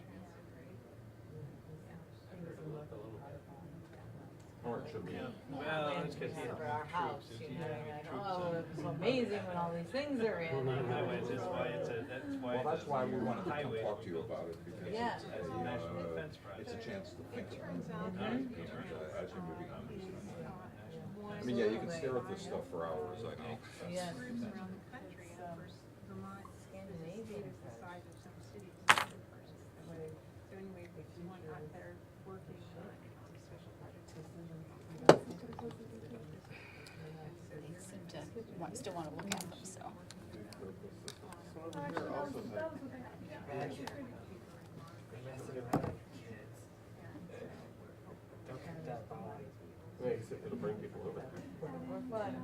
Or it should be. Well, it's because For our house, you know, like, oh, it's amazing when all these things are in. highways, That's why we wanted to come highway talk to you about it, because Yeah. it's a national defense project. it's a chance to think Turns about out it that as you're moving on. one I mean, yeah, you can stare at this stuff for hours, I know. Yes. groups around the country, and of course, Vermont Scandinavia is the has size of some cities. So anyway, there's one out there working on special projects. They seem to still want to look at them, so. It'll bring people over. There's a lot of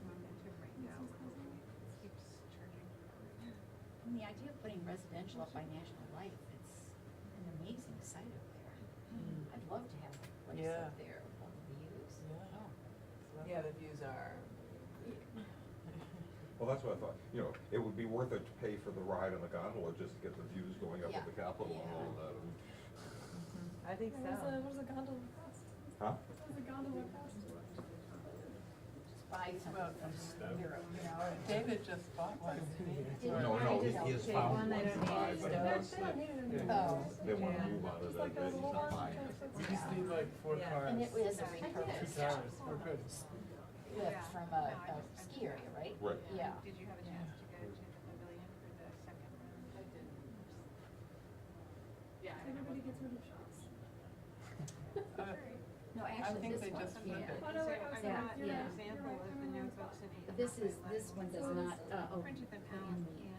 momentum right now. It keeps charging. And the idea of putting residential up by National Life, it's an amazing site up there. I'd love to have a place up there with all the views. Oh. Yeah, the views are. Well, that's what I thought, it would be worth it to pay for the ride on the gondola just to get the views going up at the Capitol and all of that. I think so. What does a gondola cost? Huh? What does a gondola cost? Just buy something from Europe, David just bought one. No, he has found one to buy, but Oh. they want to move out of that, he's not buying it. We just need like 4 cars. And it was a 2 repurposed cars, we're good. lift from a ski area, right? Right. Yeah. Did you have a chance to go to the pavilion for the second round? I did. Yeah. Everybody gets rid of shots. No, I actually, think this they one, just yeah. flipped it. Oh, no, I was Yeah, not, yeah. an example of the notebooks and. This one does not, Printed them put out in in, the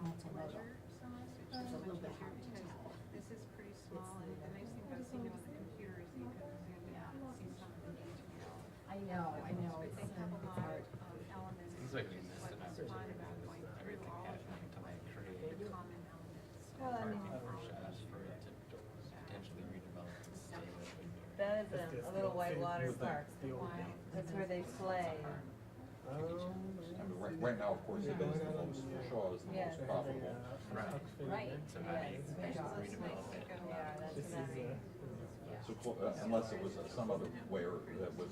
multimodal. ledger size, which It's a is little much bit easier hard to because tell. this is pretty small, and the nice thing about seeing it on the computer is you can zoom in and see some of the detail. I know, But they have a lot hard. of elements. Seems like we which is missed an what's fun about going through everything all of happening to them, like create the common elements. Well, I mean, parking for shops for it to potentially redevelop and stay open. that is a little whitewater park. That's where they play. I mean, right now, of course, it is the most, Shaw is the Yeah. most profitable. Right. So maybe Yes. redevelop it. Yeah, that's nice. So, unless it was some other way that was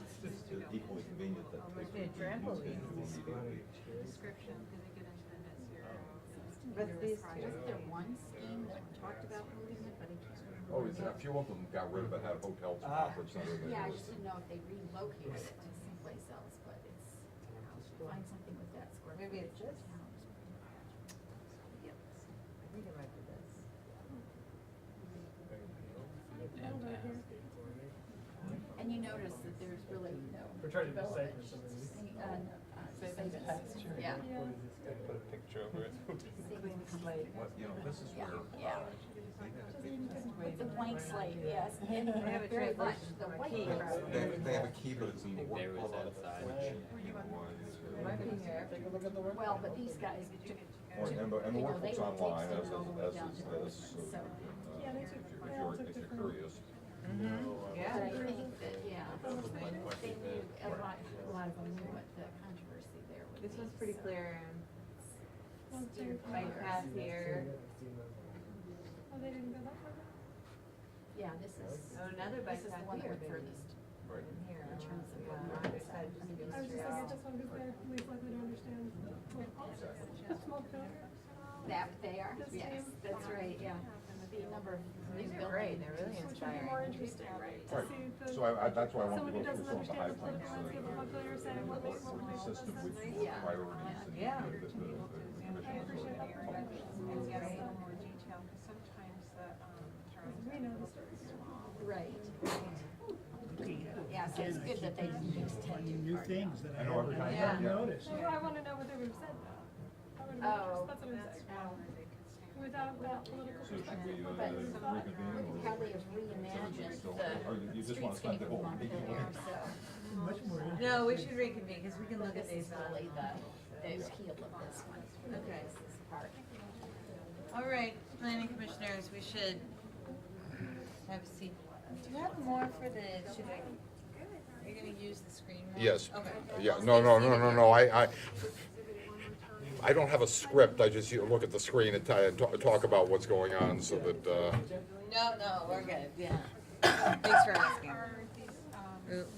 equally convenient that Almost they a could trampoline. use immediately. Description, because they get into the net zero. But these Wasn't there one scheme that talked about moving it, but I can't remember. Oh, a few of them got rid of it, had hotels, and conference center. Yeah, I just didn't know if they relocated it to someplace else, but it's, find something with that square Maybe footage. it's this. in town. Yep. I think it might be this. And you notice that there's really no We're trying to development. decipher some of these. Savings pasture. Yeah. Put a picture over it. Savings slate. But, this is Yeah, where, yeah. It's a blank slate, yes. They have a Very much, translation the from a white key. paper. They have a key, but it's in the work. There was outside. Might be here. Well, but these guys took, And the you know, workbook's they would take online, things as all the way is down to this, Richmond, so. if you're curious. Yeah. But I think that, yeah, they knew, a lot of them knew what the controversy there would be. This one's pretty so. clear. Bike path here. Oh, they didn't go that far? Yeah, this is, Oh, another this bike is the path one that here, went baby. furthest. In here. In terms of Yeah, what on this side, just I was just like, I industrial. just want to go there, least likely to understand. Just Montpelier. That, they are, The yes, same. that's right, yeah. The number of new These are great, buildings. they're really Which would be more inspiring. interesting, right? To Right. see the, So that's why I want someone to who go doesn't through some of the high understand the points. political landscape of Montpelier saying what would make all Consistent with this. the Yeah. priorities that Yeah. the I commission appreciate that. published. Get a little more detail, because sometimes the, we know the story. Right. Yeah, so it's good that they didn't extend too New far things down. that I I know every time, Yeah. yeah. noticed. Well, I want to know what they would have said though. I would have Oh. that's what I'm saying. Without that political So should perspective. we But reconvene or? how they have reimagined Or you the just want to spend streetscape the of whole Montpelier, week? so. Much more interesting. No, we should reconvene, because we can look at This these is on. really the heel of this one. Okay. This is part. All right, planning commissioners, we should have a seat. Do you have more for the, should I, are you gonna use the screen more? Yes. Okay. Yeah, no, I don't have a script, I just look at the screen and talk about what's going on, so that, No, we're good, yeah. Thanks for asking. Are these, Oop,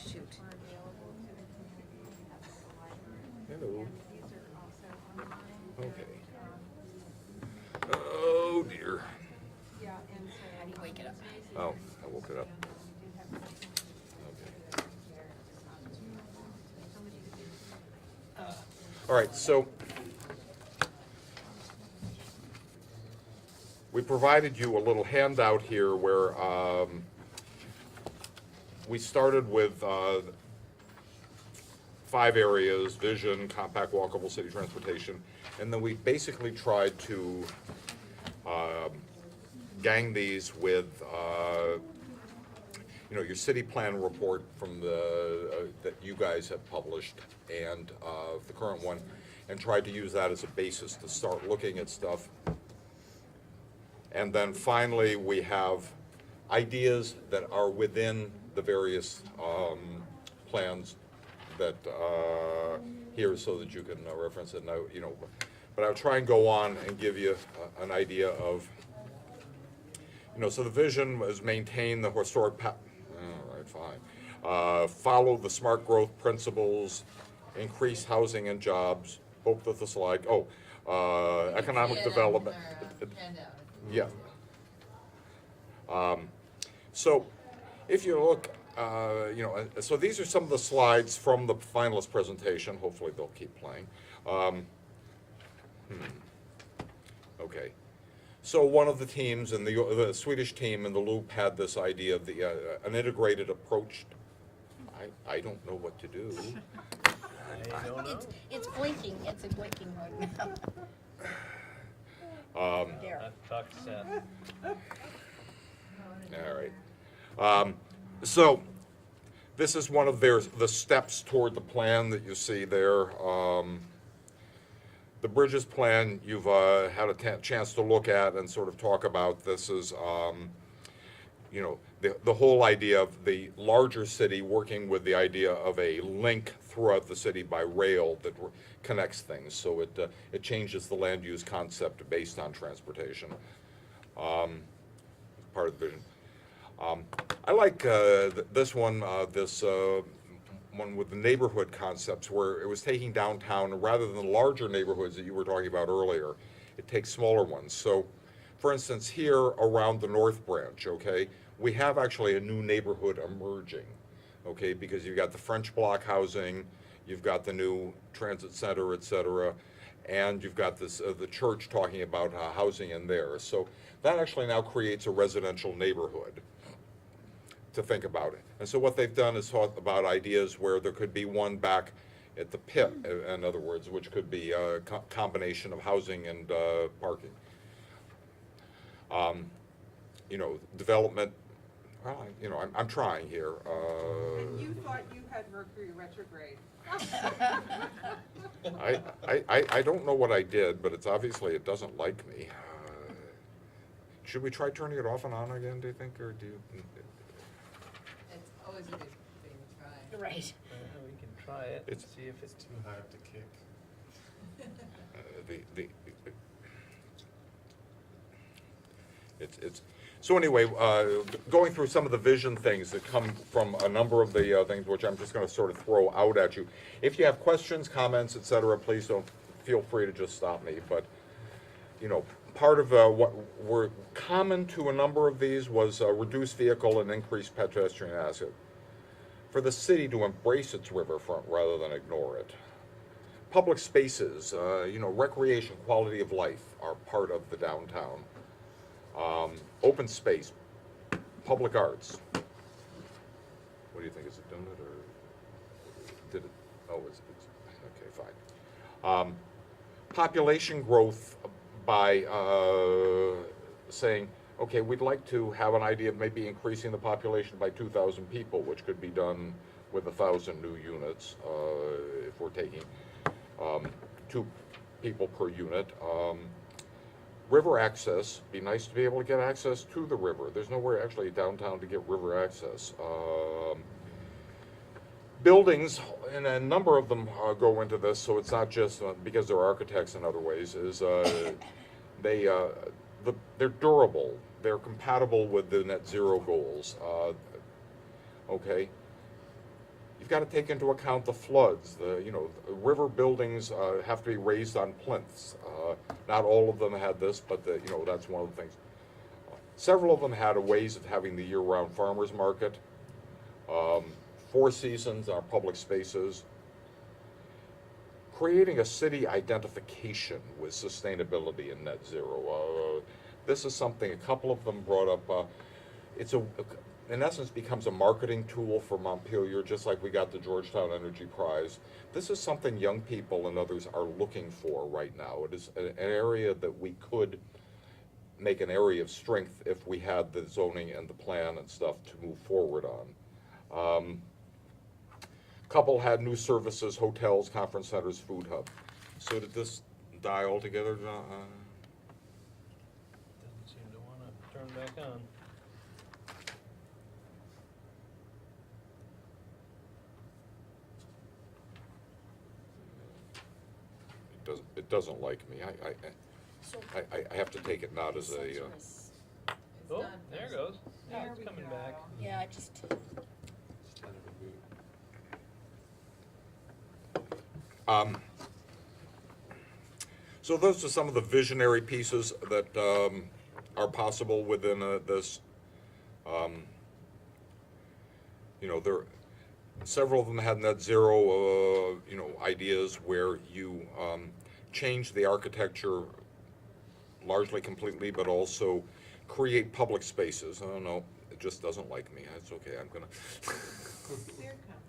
shoot. are available to the community at the library? hello, These are also online. okay. Oh dear, Yeah, and so. How do you wake it up? oh, I woke it up, We do have okay. somebody All right, so we provided you a little handout here where we started with 5 areas: vision, compact, walkable, city transportation, and then we basically tried to gang these with your city plan report from that you guys have published, and the current one, and tried to use that as a basis to start looking at stuff. And then finally, we have ideas that are within the various plans that here, so that you can reference it. Now, but I'll try and go on and give you an idea of, so the vision was maintain the historic all right, fine. Follow the smart growth principles, increase housing and jobs. Hope that the slide, economic development. Handout. Yeah. So if you look, so these are some of the slides from the finalist presentation. Hopefully they'll keep playing. Okay. So one of the teams, and the Swedish team in the Loop, had this idea of an integrated approach. I don't know what to do. It's blinking, it's a blinking right now. There. I've talked to Seth. All right. So this is one of the steps toward the plan that you see there. The Bridges plan, you've had a chance to look at and sort of talk about. This is, the whole idea of the larger city working with the idea of a link throughout the city by rail that connects things. So it changes the land use concept based on transportation. Part of the vision. I like this one, one with the neighborhood concepts, where it was taking downtown, rather than the larger neighborhoods that you were talking about earlier, it takes smaller ones. So, for instance, here around the North Branch, okay, we have actually a new neighborhood emerging, okay, because you've got the French block housing, you've got the new transit center, et cetera, and you've got this the church talking about housing in there. So that actually now creates a residential neighborhood to think about it. And so what they've done is thought about ideas where there could be one back at the pit, in other words, which could be a combination of housing and parking. development, well, I'm trying here. And you thought you had Mercury retrograde. I don't know what I did, but it's obviously it doesn't like me. Should we try turning it off and on again, do you think, or do you? It's always a good thing to try. Right. We can try it, It's- see if it's Too high up to kick. It's so anyway, going through some of the vision things that come from a number of the things, which I'm just going to sort of throw out at you. If you have questions, comments, etc., please don't feel free to just stop me. But part of what were common to a number of these was reduced vehicle and increased pedestrian access. For the city to embrace its riverfront rather than ignore it. Public spaces, recreation, quality of life are part of the downtown. Open space, public arts. What do you think? Is it done it or did it? Oh, it's okay, fine. Population growth by saying, okay, we'd like to have an idea of maybe increasing the population by 2,000 people, which could be done with 1,000 new units if we're taking 2 people per unit. River access, be nice to be able to get access to the river. There's nowhere actually downtown to get river access. Buildings, and a number of them go into this, so it's not just because they're architects in other ways, is they're durable. They're compatible with the net zero goals. Okay. You've got to take into account the floods. The river buildings have to be raised on plinths. Not all of them had this, but that's one of the things. Several of them had ways of having the year-round farmers market. 4 seasons on public spaces. Creating a city identification with sustainability and net zero. This is something a couple of them brought up. In essence, becomes a marketing tool for Montpelier, just like we got the Georgetown Energy Prize. This is something young people and others are looking for right now. It is an area that we could make an area of strength if we had the zoning and the plan and stuff to move forward on. Couple had new services, hotels, conference centers, food hub. So did this die altogether? doesn't seem to want to turn back on. It doesn't like me. I have to take it not as a. It's Oh, done. there it goes. Now There it's we coming go. back. Yeah, I just, It's kind of a mood. So those are some of the visionary pieces that are possible within this. There several of them had net zero, ideas where you change the architecture largely completely, but also create public spaces. Oh no, it just doesn't like me. That's okay. I'm gonna. There it comes.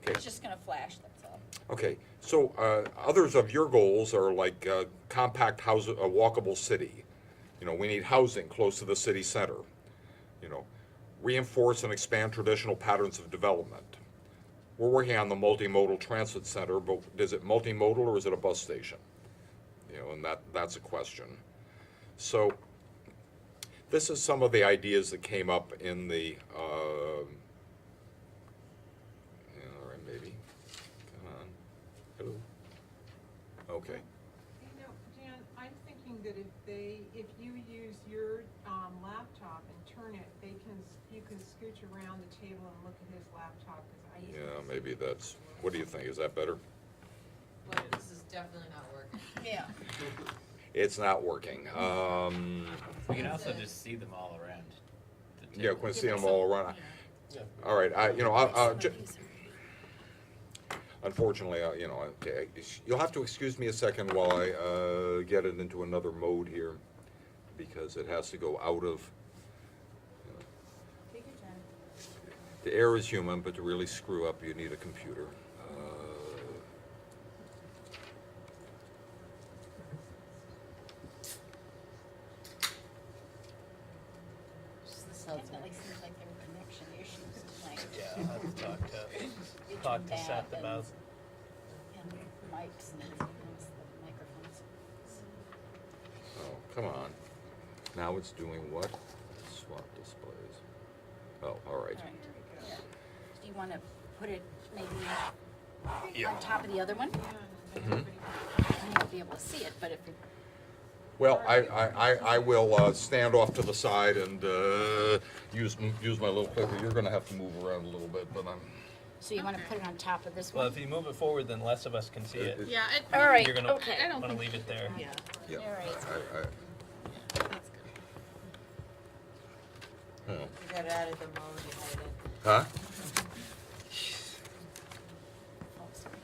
Okay. it's just gonna flash, that's all. Okay, so others of your goals are like compact house, a walkable city. We need housing close to the city center. Reinforce and expand traditional patterns of development. We're working on the multimodal transit center, but is it multimodal or is it a bus station? And that's a question. So this is some of the ideas that came up in the. All right, maybe. Come on. Hello. Okay. Dan, I'm thinking that if you use your laptop and turn it, you can scooch around the table and look at his laptop, because I use. Yeah, maybe that's. What do you think? Is that better? Well, this is definitely not working. Yeah. It's not working. We can also just see them all around. the Yeah, table. we can see them all around. Yeah. All right, unfortunately, okay, you'll have to excuse me a second while I get it into another mode here, because it has to go out of. Take your time. The air is human, but to really screw up, you need a computer. Definitely seems like there were connection issues tonight. Yeah, I'll have to Between talk to Dab Seth about. and mics and things, the microphones. Oh, come on. Now it's doing what? Swap displays. Oh, all right. All right, here. Do you want to put it maybe Yeah. on top of the other one? Mhm. You won't be able to see it, but if you, Well, I will stand off to the side and use my little clicker. You're going to have to move around a little bit, but I'm. so you want to put it on top of this Well, one? if you move it forward, then less of us can see it. Yeah, All right, You're gonna okay. I don't want to think- leave it there. Yeah, Yeah. All right. that's good. You got it out of the mode you had it. Huh? Full screen.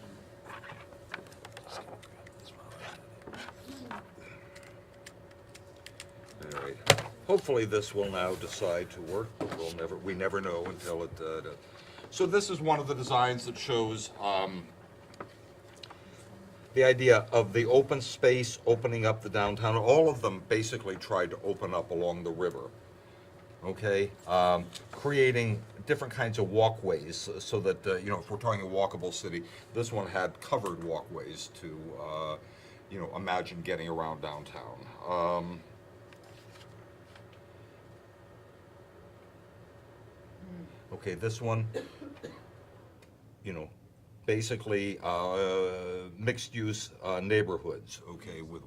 All right. Hopefully this will now decide to work, but we never know until it does. So this is one of the designs that shows the idea of the open space opening up the downtown. All of them basically tried to open up along the river. Okay, creating different kinds of walkways so that, if we're talking a walkable city, this one had covered walkways to, imagine getting around downtown. Okay, this one, basically mixed-use neighborhoods, okay, with,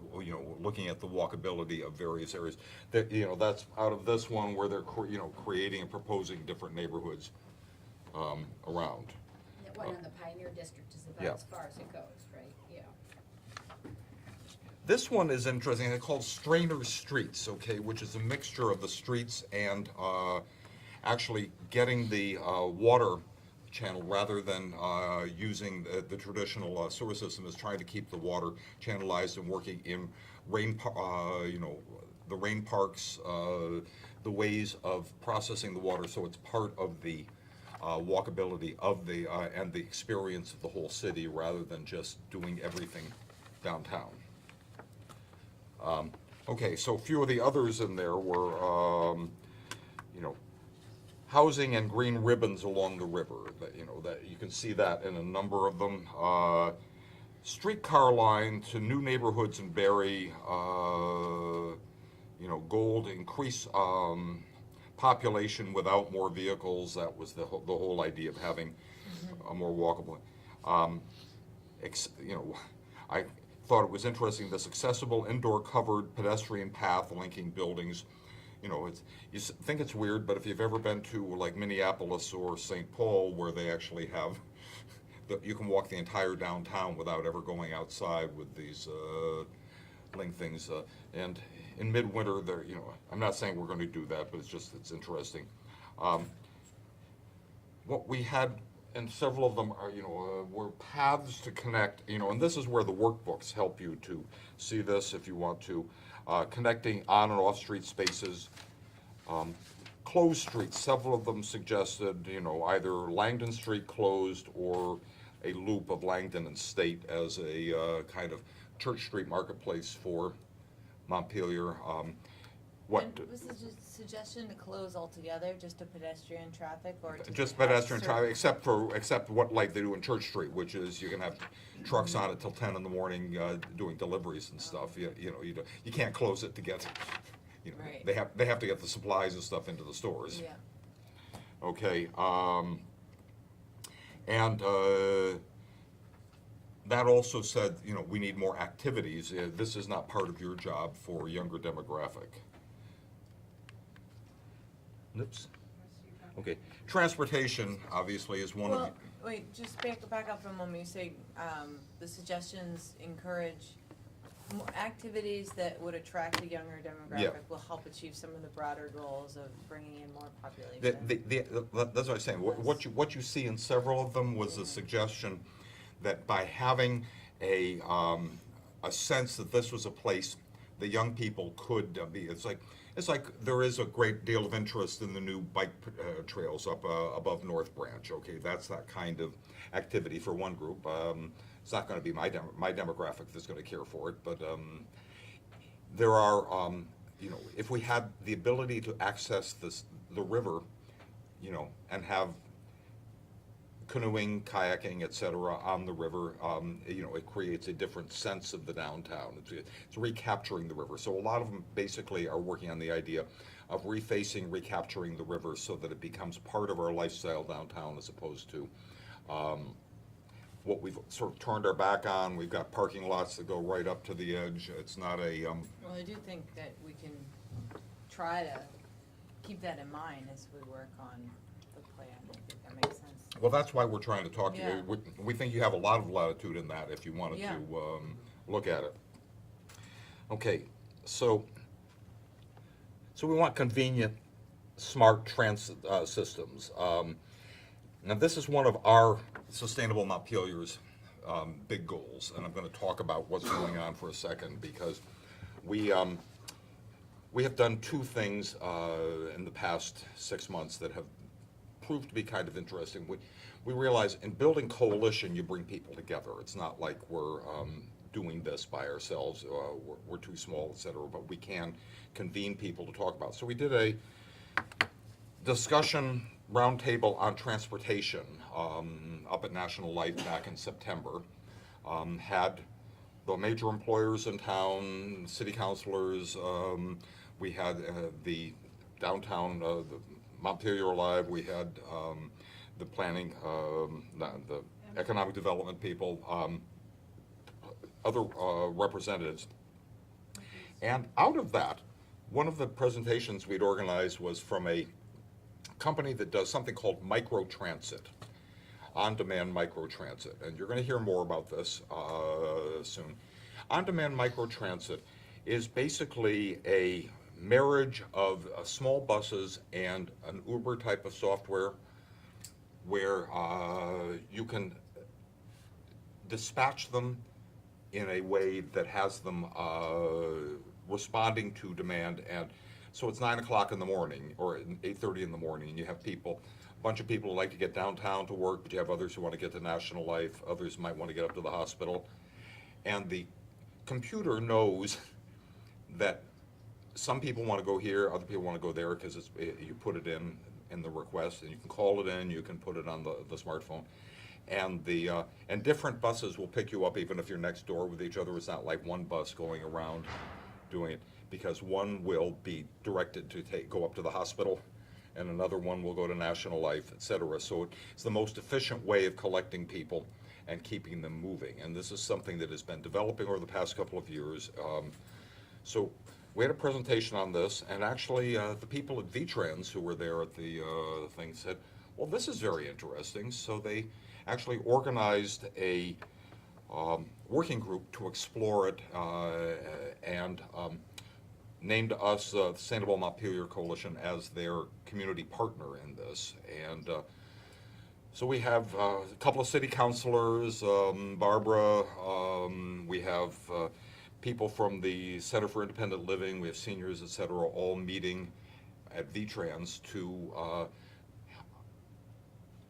looking at the walkability of various areas. That's out of this one where they're, creating and proposing different neighborhoods around. That one in the Pioneer District is Yeah. about as far as it goes, right? Yeah. This one is interesting. It's called Strainer Streets, okay, which is a mixture of the streets and actually getting the water channel rather than using the traditional sewer system, is trying to keep the water channelized and working in the rain parks, the ways of processing the water, so it's part of the walkability of the and the experience of the whole city rather than just doing everything downtown. Okay, so a few of the others in there were, housing and green ribbons along the river. That you can see that in a number of them. Streetcar line to new neighborhoods in Barrie. Gold, increase population without more vehicles. That was the whole idea of having a more walkable. I thought it was interesting, this accessible indoor covered pedestrian path linking buildings. Think it's weird, but if you've ever been to like Minneapolis or St. Paul, where they actually have, you can walk the entire downtown without ever going outside with these link things. And in midwinter, there, I'm not saying we're going to do that, but it's interesting. What we had, and several of them are, were paths to connect, and this is where the workbooks help you to see this if you want to. Connecting on and off street spaces, closed streets. Several of them suggested, either Langdon Street closed or a loop of Langdon and State as a kind of Church Street marketplace for Montpelier. And was the suggestion to close altogether, just to pedestrian traffic, or Just have pedestrian certain- traffic, except what like they do in Church Street, which is you can have trucks on it till 10 in the morning doing deliveries and stuff. You can't close it to get, Right. they have to get the supplies and stuff into the stores. Yeah. Okay, and that also said, we need more activities. This is not part of your job for a younger demographic. Oops. Okay, transportation obviously is one of Well, the. wait, just back up for a moment. You say the suggestions encourage activities that would attract a younger demographic will help achieve some of the broader goals of bringing in more population. That's what I was saying. What you see in several of them was a suggestion that by having a sense that this was a place the young people could be. It's like there is a great deal of interest in the new bike trails up above North Branch. Okay, that's that kind of activity for one group. It's not going to be my demographic that's going to care for it, but there are, if we had the ability to access the river, you know, and have canoeing, kayaking, et cetera, on the river, you know, it creates a different sense of the downtown. It's recapturing the river. So a lot of them basically are working on the idea of refacing, recapturing the river so that it becomes part of our lifestyle downtown as opposed to what we've sort of turned our back on. We've got parking lots that go right up to the edge. It's not a, Well, I do think that we can try to keep that in mind as we work on the plan. I think that makes sense. well, that's why we're trying to talk to Yeah. you. We think you have a lot of latitude in that if you wanted Yeah. to look at it. Okay, so we want convenient, smart transit systems. Now, this is one of our Sustainable Montpelier's big goals, and I'm going to talk about what's going on for a second because we have done two things in the past 6 months that have proved to be kind of interesting. We realize in building coalition, you bring people together. It's not like we're doing this by ourselves, we're too small, et cetera, but we can convene people to talk about. So we did a discussion roundtable on transportation up at National Light back in September. Had the major employers in town, city councilors, we had the downtown, the Montpelier Live, we had the planning, the economic development people, other representatives. And out of that, one of the presentations we'd organized was from a company that does something called microtransit, on-demand microtransit. And you're going to hear more about this soon. On-demand microtransit is basically a marriage of small buses and an Uber type of software where you can dispatch them in a way that has them responding to demand. And so it's 9 o'clock in the morning or 8:30 in the morning, and you have people, a bunch of people who like to get downtown to work, but you have others who want to get to National Life, others might want to get up to the hospital. And the computer knows that some people want to go here, other people want to go there, because you put it in the request, and you can call it in, you can put it on the smartphone. And and different buses will pick you up even if you're next door with each other. It's not like one bus going around doing it, because one will be directed to go up to the hospital, and another one will go to National Life, et cetera. So it's the most efficient way of collecting people and keeping them moving. And this is something that has been developing over the past couple of years. So we had a presentation on this, and actually the people at VTrans who were there at the thing said, well, this is very interesting. So they actually organized a working group to explore it and named us the Sustainable Montpelier Coalition as their community partner in this. And so we have a couple of city councilors, Barbara, we have people from the Center for Independent Living, we have seniors, et cetera, all meeting at VTrans to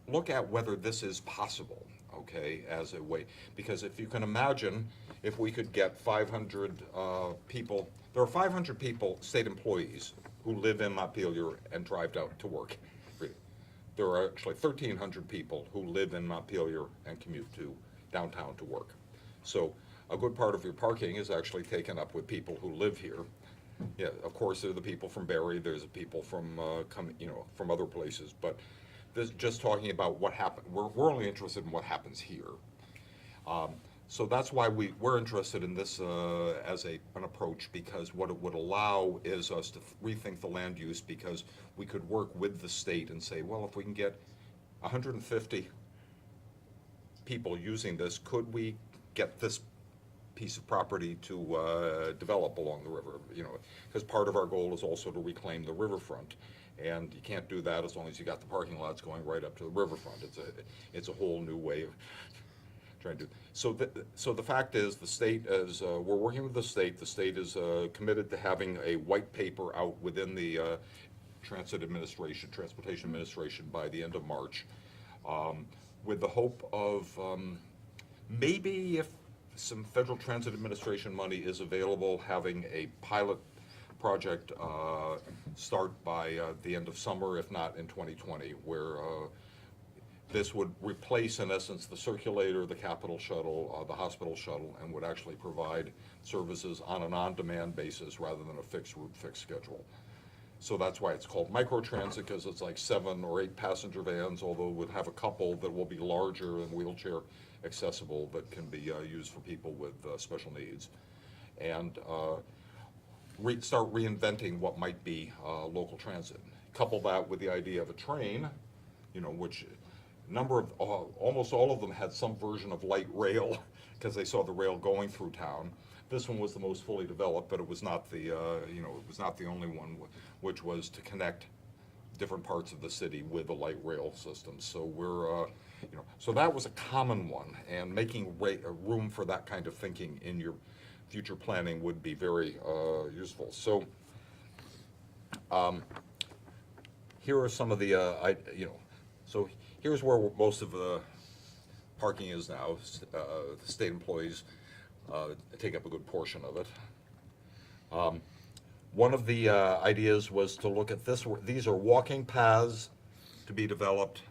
look at whether this is possible, okay, as a way. Because if you can imagine, if we could get 500 people, there are 500 people, state employees, who live in Montpelier and drive out to work. There are actually 1,300 people who live in Montpelier and commute to downtown to work. So a good part of your parking is actually taken up with people who live here. Yeah, of course, there are the people from Barry, there's the people from, from other places, but this just talking about what happened. We're only interested in what happens here. So that's why we're interested in this as an approach, because what it would allow is us to rethink the land use, because we could work with the state and say, well, if we can get 150 people using this, could we get this piece of property to develop along the river? Because part of our goal is also to reclaim the riverfront. And you can't do that as long as you got the parking lots going right up to the riverfront. It's a whole new way of trying to do. So the fact is, the state is we're working with the state. The state is committed to having a white paper out within the Transportation Administration by the end of March, with the hope of maybe if some Federal Transit Administration money is available, having a pilot project start by the end of summer, if not in 2020, where this would replace, in essence, the circulator, the capital shuttle, the hospital shuttle, and would actually provide services on an on-demand basis rather than a fixed route, fixed schedule. So that's why it's called microtransit, because it's like 7 or 8 passenger vans, although it would have a couple that will be larger and wheelchair accessible that can be used for people with special needs. And start reinventing what might be local transit. Couple that with the idea of a train, you know, which almost all of them had some version of light rail because they saw the rail going through town. This one was the most fully developed, but it was not the it was not the only one, which was to connect different parts of the city with the light rail system. So we're so that was a common one, and making room for that kind of thinking in your future planning would be very useful. So here are some of the so here's where most of the parking is now. The state employees take up a good portion of it. One of the ideas was to look at this. These are walking paths to be developed,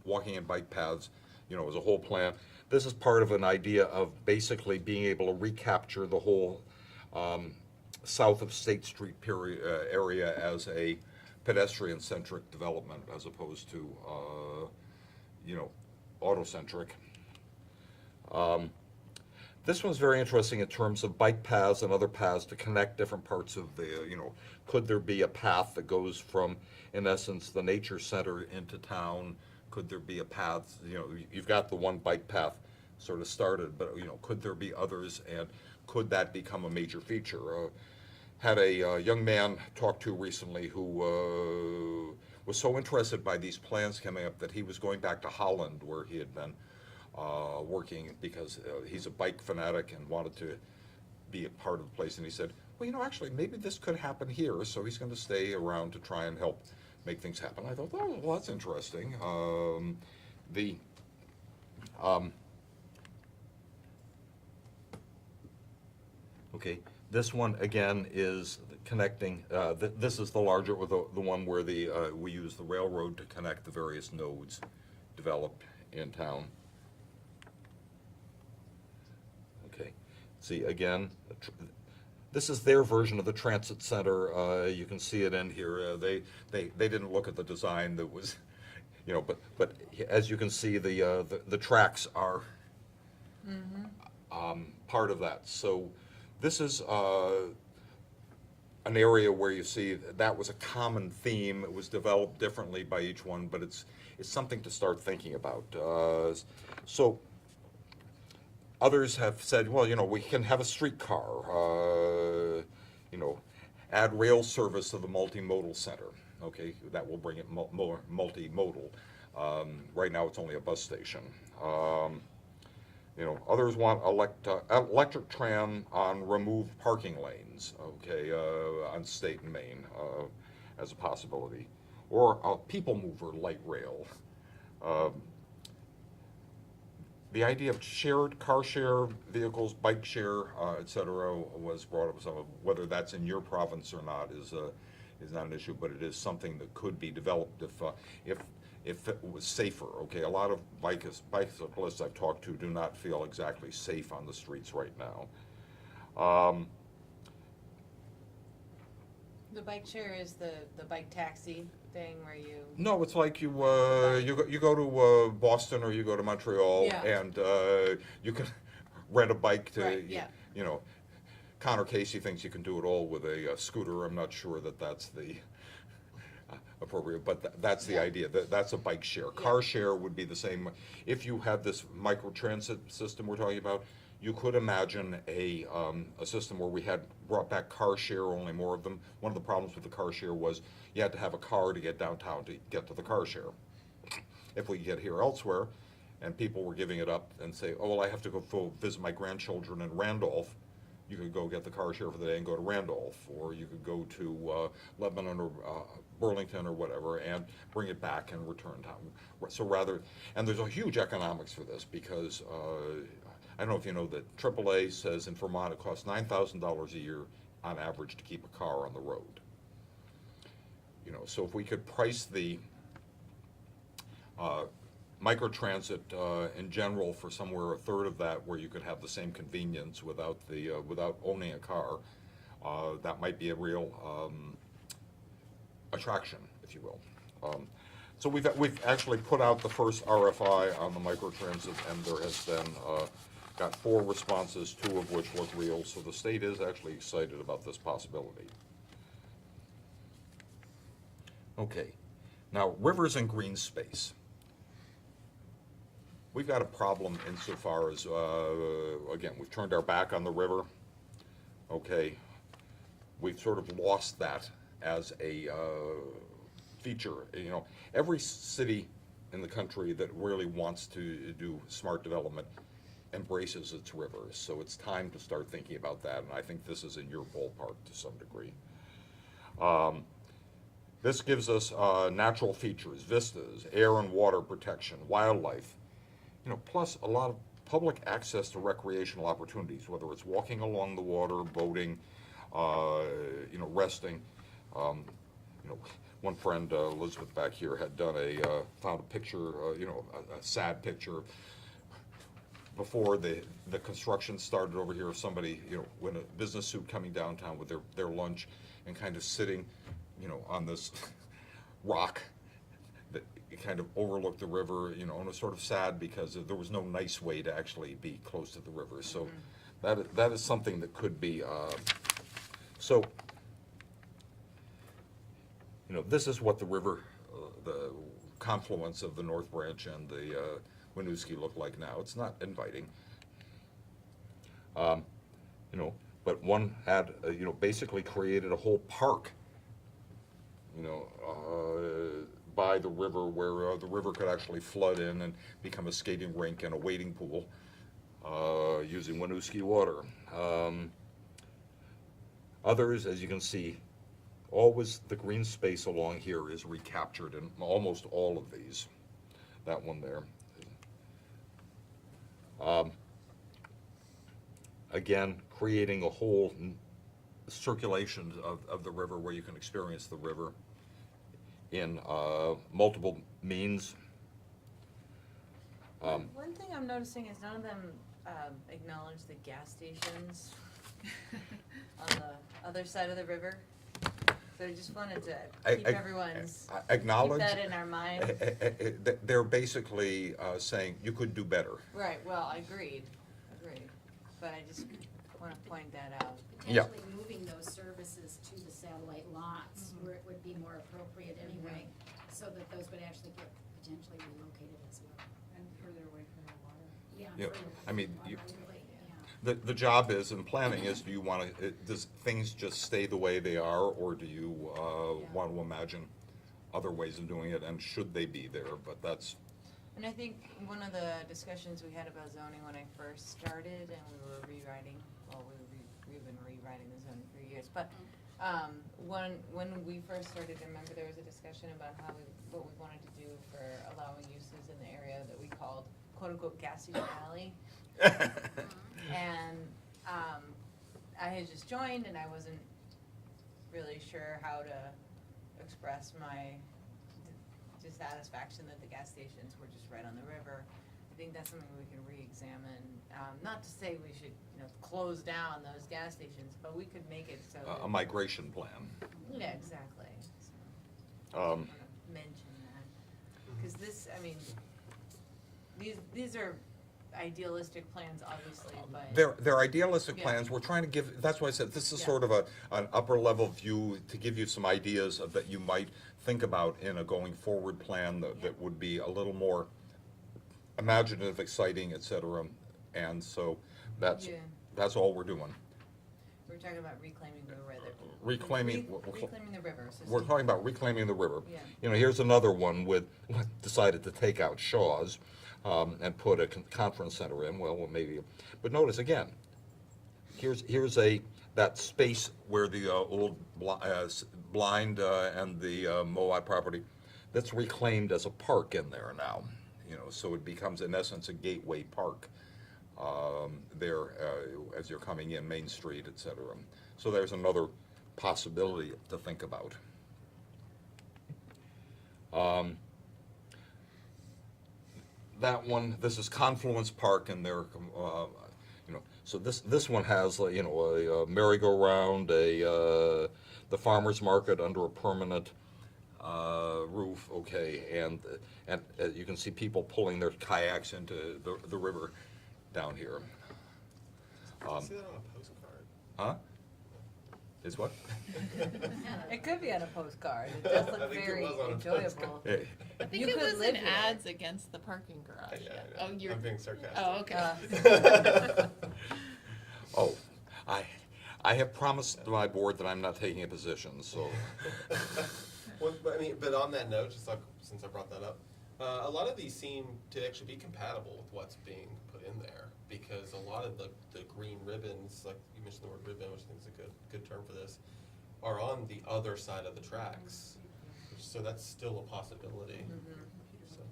walking and bike paths, as a whole plan. This is part of an idea of basically being able to recapture the whole south of State Street area as a pedestrian-centric development as opposed to, auto-centric. This one's very interesting in terms of bike paths and other paths to connect different parts of the, could there be a path that goes from, in essence, the nature center into town? Could there be a path, you've got the one bike path sort of started, but, could there be others, and could that become a major feature? Had a young man talked to recently who was so interested by these plans coming up that he was going back to Holland, where he had been working, because he's a bike fanatic and wanted to be a part of the place. And he said, well, actually, maybe this could happen here. So he's going to stay around to try and help make things happen. I thought, oh, well, that's interesting. Okay, this one again is connecting. This is the larger, the one where we use the railroad to connect the various nodes developed in town. Okay, see again, this is their version of the transit center. You can see it in here. They didn't look at the design that was, but as you can see, the tracks are part of that. So this is an area where you see that was a common theme. It was developed differently by each one, but it's something to start thinking about. So others have said, well, we can have a streetcar, add rail service to the multimodal center. Okay, that will bring it more multimodal. Right now it's only a bus station. Others want electric tram on removed parking lanes, okay, on State and Main as a possibility. Or a people mover light rail. The idea of car share vehicles, bike share, et cetera, was brought up. So whether that's in your province or not is not an issue, but it is something that could be developed if it was safer. Okay, a lot of bicyclists I've talked to do not feel exactly safe on the streets right now. The bike share is the bike taxi thing where you... No, it's like you go to Boston or you go to Montreal, Yeah. and you can rent a bike to, Right, yeah. Connor Casey thinks you can do it all with a scooter. I'm not sure that that's the appropriate, but that's the idea. That's a bike share. Car share would be the same. If you had this microtransit system we're talking about, you could imagine a system where we had brought back car share, only more of them. One of the problems with the car share was you had to have a car to get downtown to get to the car share. If we get here elsewhere, and people were giving it up and say, oh, well, I have to go visit my grandchildren in Randolph, you could go get the car share for the day and go to Randolph, or you could go to Lebanon or Burlington or whatever and bring it back and return town. So and there's a huge economics for this, because I don't know if you know that AAA says in Vermont it costs $9,000 a year on average to keep a car on the road. You know, so if we could price the microtransit in general for somewhere a third of that, where you could have the same convenience without the without owning a car, that might be a real attraction, if you will. So we've actually put out the first RFI on the microtransit, and there has been got 4 responses, 2 of which look real. So the state is actually excited about this possibility. Okay, now rivers and green space. We've got a problem insofar as, again, we've turned our back on the river. Okay, we've sort of lost that as a feature. You know, every city in the country that really wants to do smart development embraces its rivers. So it's time to start thinking about that, and I think this is in your ballpark to some degree. This gives us natural features, vistas, air and water protection, wildlife, you know, plus a lot of public access to recreational opportunities, whether it's walking along the water, boating, you know, resting. You know, one friend, Elizabeth back here, had done found a picture, you know, a sad picture before the construction started over here of somebody, you know, in a business suit coming downtown with their lunch and kind of sitting, you know, on this rock that kind of overlooked the river, you know, and it was sort of sad because there was no nice way to actually be close to the river. So that is something that could be, so, you know, this is what the river, the confluence of the North Branch and the Winooski look like now. It's not inviting. You know, but one had, you know, basically created a whole park, you know, by the river, where the river could actually flood in and become a skating rink and a wading pool using Winooski water. Others, as you can see, always the green space along here is recaptured in almost all of these. That one there. Again, creating a whole circulation of the river where you can experience the river in multiple means. One thing I'm noticing is none of them acknowledge the gas stations on the other side of the river. So I just wanted to keep everyone's, acknowledge, keep that in our mind. They're basically saying you could do better. Right, well, agreed, but I just want to point that out. Yeah. Potentially moving those services to the satellite lots where it would be more appropriate anyway, so that those would actually get potentially relocated as well. And further away from the water. Yeah. Yeah, further I mean, from you- water, really, yeah. The job is, in planning, is do you want to, does things just stay the way they are, or do you want to imagine other ways of doing it, and should they be there? But that's, And I think one of the discussions we had about zoning when I first started, and we were rewriting, well, we've been rewriting the zoning for years, but when we first started, I remember there was a discussion about what we wanted to do for allowing uses in the area that we called quote-unquote gas station alley. And I had just joined, and I wasn't really sure how to express my dissatisfaction that the gas stations were just right on the river. I think that's something we can re-examine. Not to say we should, you know, close down those gas stations, but we could make it so a migration plan. yeah, exactly. So, I Um, just want to mention that, because this, I mean, these are idealistic plans, obviously, but They're idealistic Yeah. plans. We're trying to give, that's why I said, this is Yeah. sort of an upper level view to give you some ideas that you might think about in a going forward plan that would be a little more imaginative, exciting, et cetera. And so that's all we're doing. we're talking about reclaiming the river. Reclaiming- Reclaiming the river. So We're Steve- talking about reclaiming the river. Yeah. You know, here's another one decided to take out Shaw's and put a conference center in, well, maybe, but notice again, here's that space where the old blind and the Moai property, that's reclaimed as a park in there now, you know, so it becomes in essence a gateway park there as you're coming in Main Street, et cetera. So there's another possibility to think about. That one, this is Confluence Park, and they're, so this one has, a merry-go-round, the farmer's market under a permanent roof, okay, and you can see people pulling their kayaks into the river down here. See that on a postcard? Huh? Is what? It could be on a postcard. It does I look think it very was on a enjoyable. postcard. Hey, I think You it could was live in here. ads against the parking garage. Yeah, Oh, you're. I'm being sarcastic. Oh, okay. oh, I have promised my board that I'm not taking a position, so. Well, but on that note, just like, since I brought that up, a lot of these seem to actually be compatible with what's being put in there, because a lot of the green ribbons, like you mentioned the word ribbon, which I think is a good term for this, are on the other side of the tracks. So that's still a possibility. So.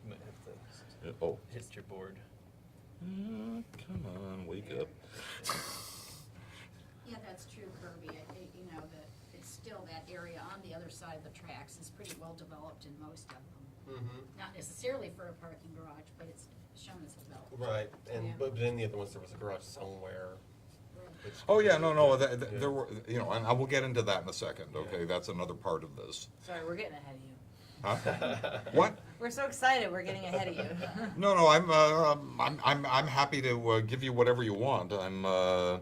You might have to Oh. hit your board. Come on, wake up. Yeah, that's true, Kirby. That it's still that area on the other side of the tracks is pretty well developed in most of them. Not necessarily for a parking garage, but it's shown as developed. Right, and Yeah. but in the other ones, there was a garage somewhere. which- Oh, yeah, no, Yeah. there were, and I will get into that in a second, okay? Yeah. That's another part of this. Sorry, we're getting ahead of you. Huh? What? We're so excited, we're getting ahead of you. No, I'm happy to give you whatever you want. So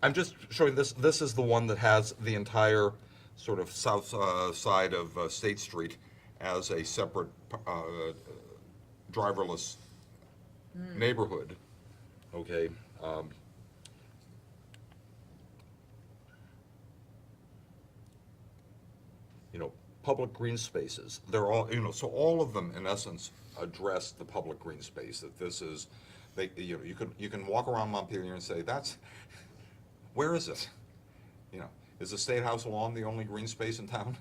I'm just showing this. This is the one that has the entire sort of south side of State Street as a separate driverless neighborhood. Okay. Public green spaces. They're all, so all of them in essence address the public green space. That this is, you can walk around Montpelier and say, where is it? Is the State House lawn the only green space in town?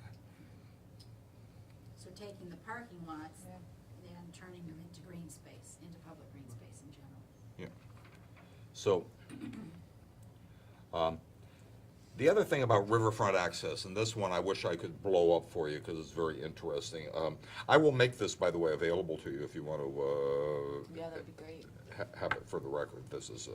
So taking the parking lots Yeah. and turning them into green space, into public green space in general. Yeah. So, the other thing about riverfront access, and this one I wish I could blow up for you because it's very interesting. I will make this, by the way, available to you if you want to Yeah, that'd be great. have it for the record. This is,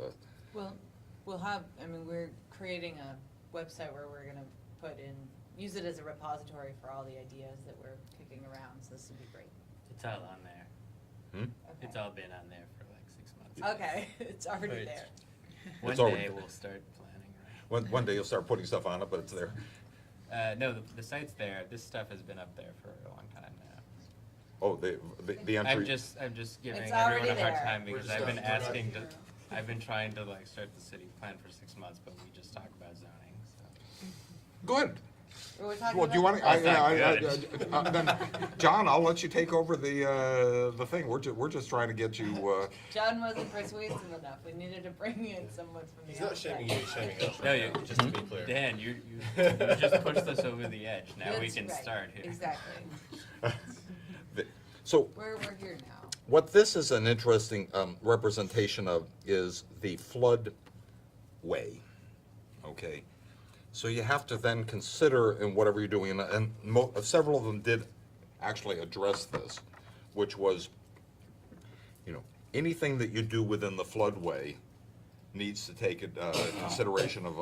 We'll have, we're creating a website where we're gonna put in, use it as a repository for all the ideas that we're kicking around, so this would be great. It's all on there. Okay. It's all been on there for like 6 months. Okay, it's already Right. there. One It's already day there. we'll start planning, right? one day you'll start putting stuff on it, but it's there. No, the site's there. This stuff has been up there for a long time now. Oh, the entry. I'm just giving It's everyone already a hard there. time We're because just I've been not- we're not- asking to, I've been trying to like start the city plan for 6 months, but we just talk about zoning, so. Good. We're talking Well, do you want about. to, then, John, I'll let you take over the thing. We're just trying to get you, John wasn't persuasive enough, we needed to bring in someone from the He's not outside. shaming you, he's shaming us. No, right you- now, just to be clear. Dan, you just pushed us over the edge. Now we That's can right, start here. Exactly, so we're here now. what this is an interesting representation of is the floodway, okay? So you have to then consider in whatever you're doing, and several of them did actually address this, which was, anything that you do within the floodway needs to take consideration of,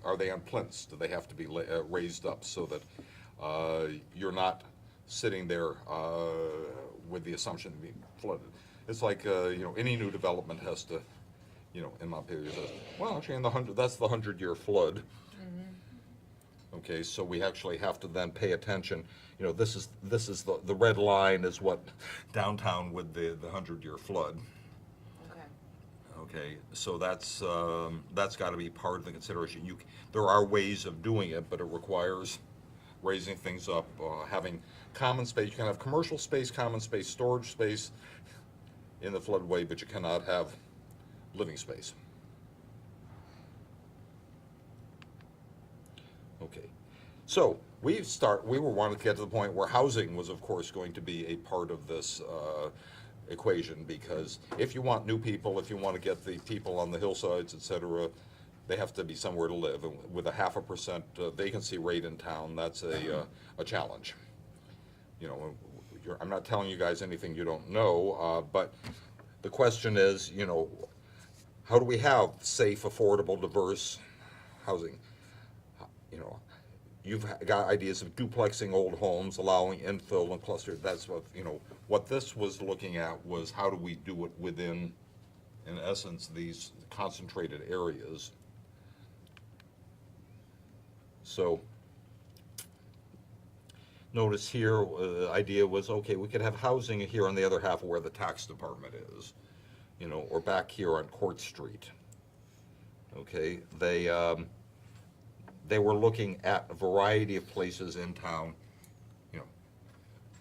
are they on plinths? Do they have to be raised up so that you're not sitting there with the assumption of being flooded? It's like, any new development has to, in Montpelier says, well, actually, that's the 100-year flood. Okay, so we actually have to then pay attention. This is the red line is what downtown with the 100-year flood. Okay. Okay, so that's got to be part of the consideration. There are ways of doing it, but it requires raising things up, having common space. You can have commercial space, common space, storage space in the floodway, but you cannot have living space. Okay, so we were wanting to get to the point where housing was, of course, going to be a part of this equation, because if you want new people, if you want to get the people on the hillsides, et cetera, they have to be somewhere to live. And with a 0.5% vacancy rate in town, that's a challenge. You know, I'm not telling you guys anything you don't know, but the question is, you know, how do we have safe, affordable, diverse housing? You know, you've got ideas of duplexing old homes, allowing infill and cluster. That's what, you know, what this was looking at was how do we do it within, in essence, these concentrated areas. So notice here, the idea was, okay, we could have housing here on the other half of where the tax department is, you know, or back here on Court Street. Okay, they were looking at a variety of places in town, you know,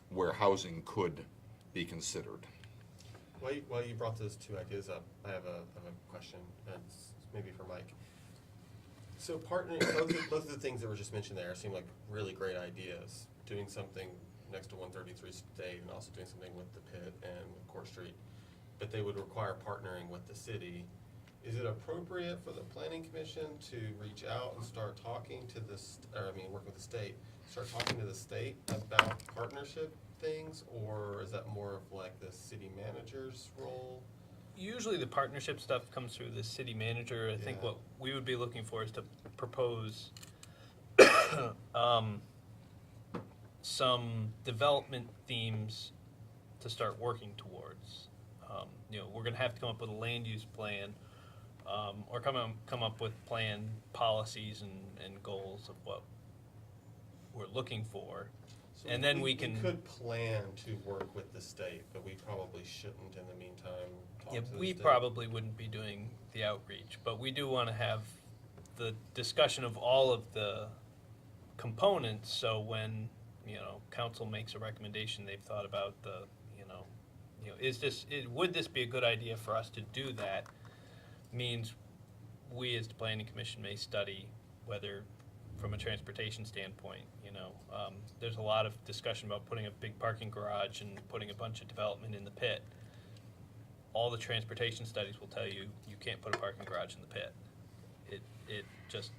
where housing could be considered. While you brought those two ideas up, I have a question, and it's maybe for Mike. So partnering, both of the things that were just mentioned there seem like really great ideas. Doing something next to 133 State and also doing something with the Pit and with Court Street, but they would require partnering with the city. Is it appropriate for the Planning Commission to reach out and start talking to work with the state, start talking to the state about partnership things, or is that more of like the city manager's role? Usually the partnership stuff comes through the city manager. I think Yeah. what we would be looking for is to propose some development themes to start working towards. You know, we're gonna have to come up with a land use plan, or come up with plan policies and goals of what we're looking for. So And then we can- We could plan to work with the state, but we probably shouldn't in the meantime talk Yeah, to the we state. probably wouldn't be doing the outreach, but we do want to have the discussion of all of the components, so when, you know, council makes a recommendation, they've thought about the, would this be a good idea for us to do that? Means we as the planning commission may study whether, from a transportation standpoint, there's a lot of discussion about putting a big parking garage and putting a bunch of development in the Pit. All the transportation studies will tell you, you can't put a parking garage in the Pit. It just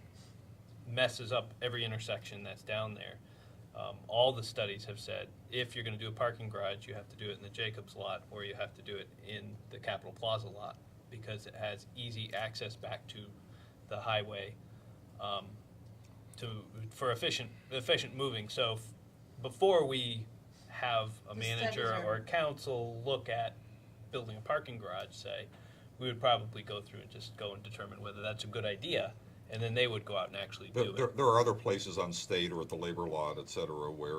messes up every intersection that's down there. All the studies have said, if you're gonna do a parking garage, you have to do it in the Jacobs lot, or you have to do it in the Capitol Plaza lot, because it has easy access back to the highway, for efficient moving. So before we have a The studies manager are- or a council look at building a parking garage, say, we would probably go through and just go and determine whether that's a good idea, and then they would go out and actually do it. There are other places on State or at the labor lot, et cetera, where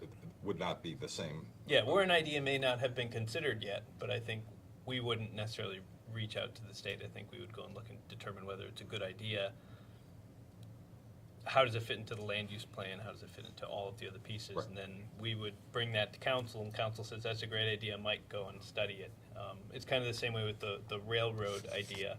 it would not be the same. Yeah, where an idea may not have been considered yet, but I think we wouldn't necessarily reach out to the state. I think we would go and look and determine whether it's a good idea. How does it fit into the land use plan? How does it fit into all of the other pieces? Right. And then we would bring that to council, and council says, that's a great idea, Mike, go and study it. It's kind of the same way with the railroad idea.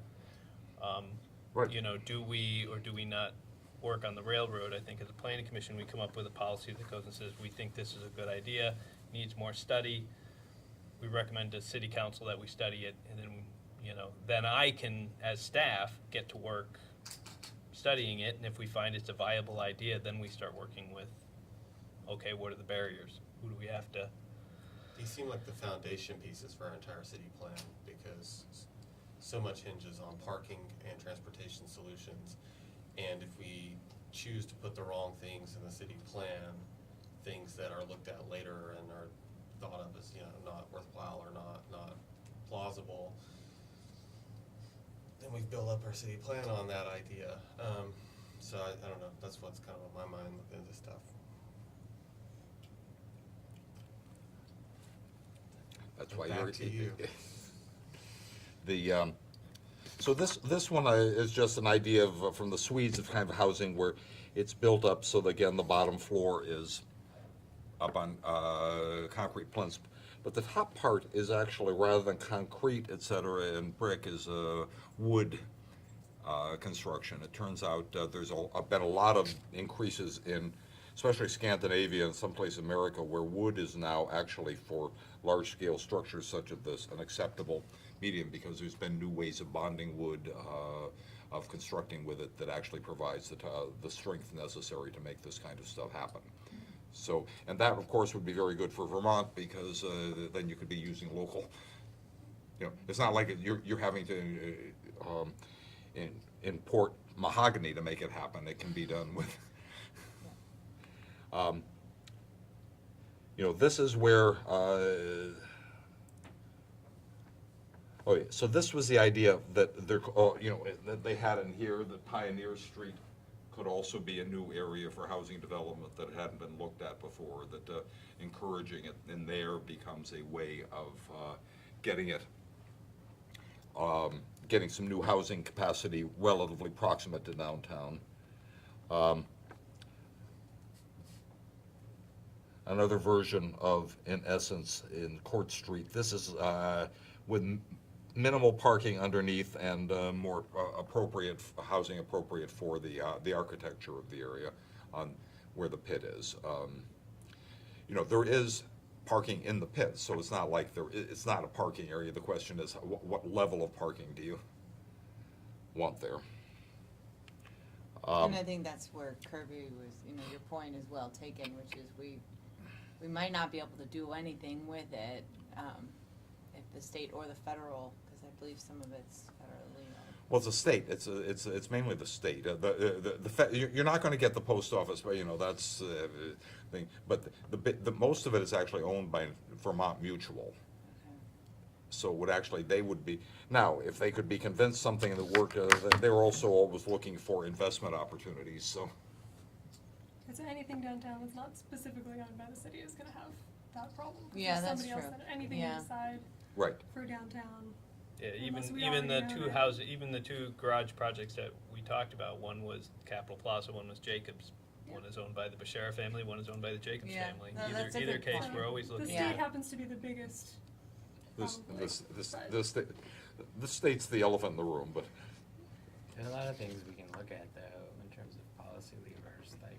Right. You know, do we or do we not work on the railroad? I think as a planning commission, we come up with a policy that goes and says, we think this is a good idea, needs more study. We recommend to city council that we study it, and then, then I can, as staff, get to work studying it, and if we find it's a viable idea, then we start working with, okay, what are the barriers? Who do we have to? These seem like the foundation pieces for our entire city plan, because so much hinges on parking and transportation solutions. And if we choose to put the wrong things in the city plan, things that are looked at later and are thought of as, not worthwhile or not plausible, then we've built up our city plan on that idea. So I don't know, that's what's kind of on my mind looking at this stuff. That's why Back you're. to you. So this one is just an idea of, from the Swedes, of kind of housing where it's built up so that, again, the bottom floor is up on concrete plinths. But the top part is actually, rather than concrete, et cetera, and brick, is wood construction. It turns out there's been a lot of increases in especially Scandinavia and someplace in America, where wood is now actually for large-scale structures such as this an acceptable medium, because there's been new ways of bonding wood, of constructing with it that actually provides the strength necessary to make this kind of stuff happen. So, and that of course would be very good for Vermont, because then you could be using local, you know, it's not like you're having to import mahogany to make it happen. It can be done with, you know, this is where, oh yeah, so this was the idea that they're, you know, that they had in here, that Pioneer Street could also be a new area for housing development that hadn't been looked at before, that encouraging it in there becomes a way of getting it, getting some new housing capacity relatively proximate to downtown. Another version of, in essence, in Court Street, this is with minimal parking underneath and more appropriate, housing appropriate for the architecture of the area on where the pit is. You know, there is parking in the pit, so it's not like it's not a parking area. The question is, what level of parking do you want there? And I think that's where Kirby was, you know, your point is well taken, which is we might not be able to do anything with it if the state or the federal, because I believe some of it's federally owned. Well, it's a state. It's mainly the state. You're not going to get the post office, but you know that's thing. But the most of it is actually owned by Vermont Mutual. Okay. So they would be now if they could be convinced something in the work. They're also always looking for investment opportunities. So. So anything downtown that's not specifically owned by the city is going to have that problem. 'Cause Yeah, there's that's somebody true. else that anything Yeah. you decide Right. for downtown. Yeah, Unless we even the already know two that. houses, even the two garage projects that we talked about, one was Capitol Plaza, one was Jacobs. Yeah. One is owned by the Bashara family, one is owned by the Jacobs Yeah. family. No, that's a Either good case, point. we're always The looking. state Yeah. happens to be the biggest. This probably, the state's the elephant in the room, but There's a lot of things we can look at though in terms of policy levers, like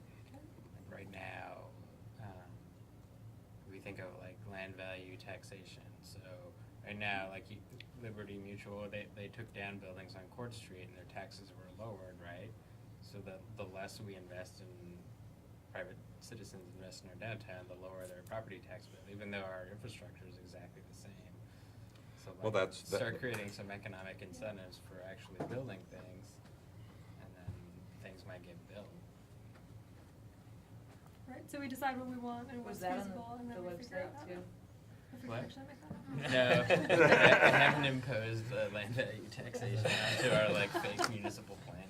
right now, we think of like land value taxation. So right now, like Liberty Mutual, they took down buildings on Court Street and their taxes were lowered, right? So the less we invest in private citizens invest in our downtown, the lower their property tax bill, even though our infrastructure is exactly the same. So Well, like, that's- start creating some economic incentives for actually building things, and then things might get built. right, so we decide what we want and Was what's that on feasible, and the then we figure website out how too? if we What? can actually make that happen. No, I haven't imposed land value taxation onto our like fake municipal plan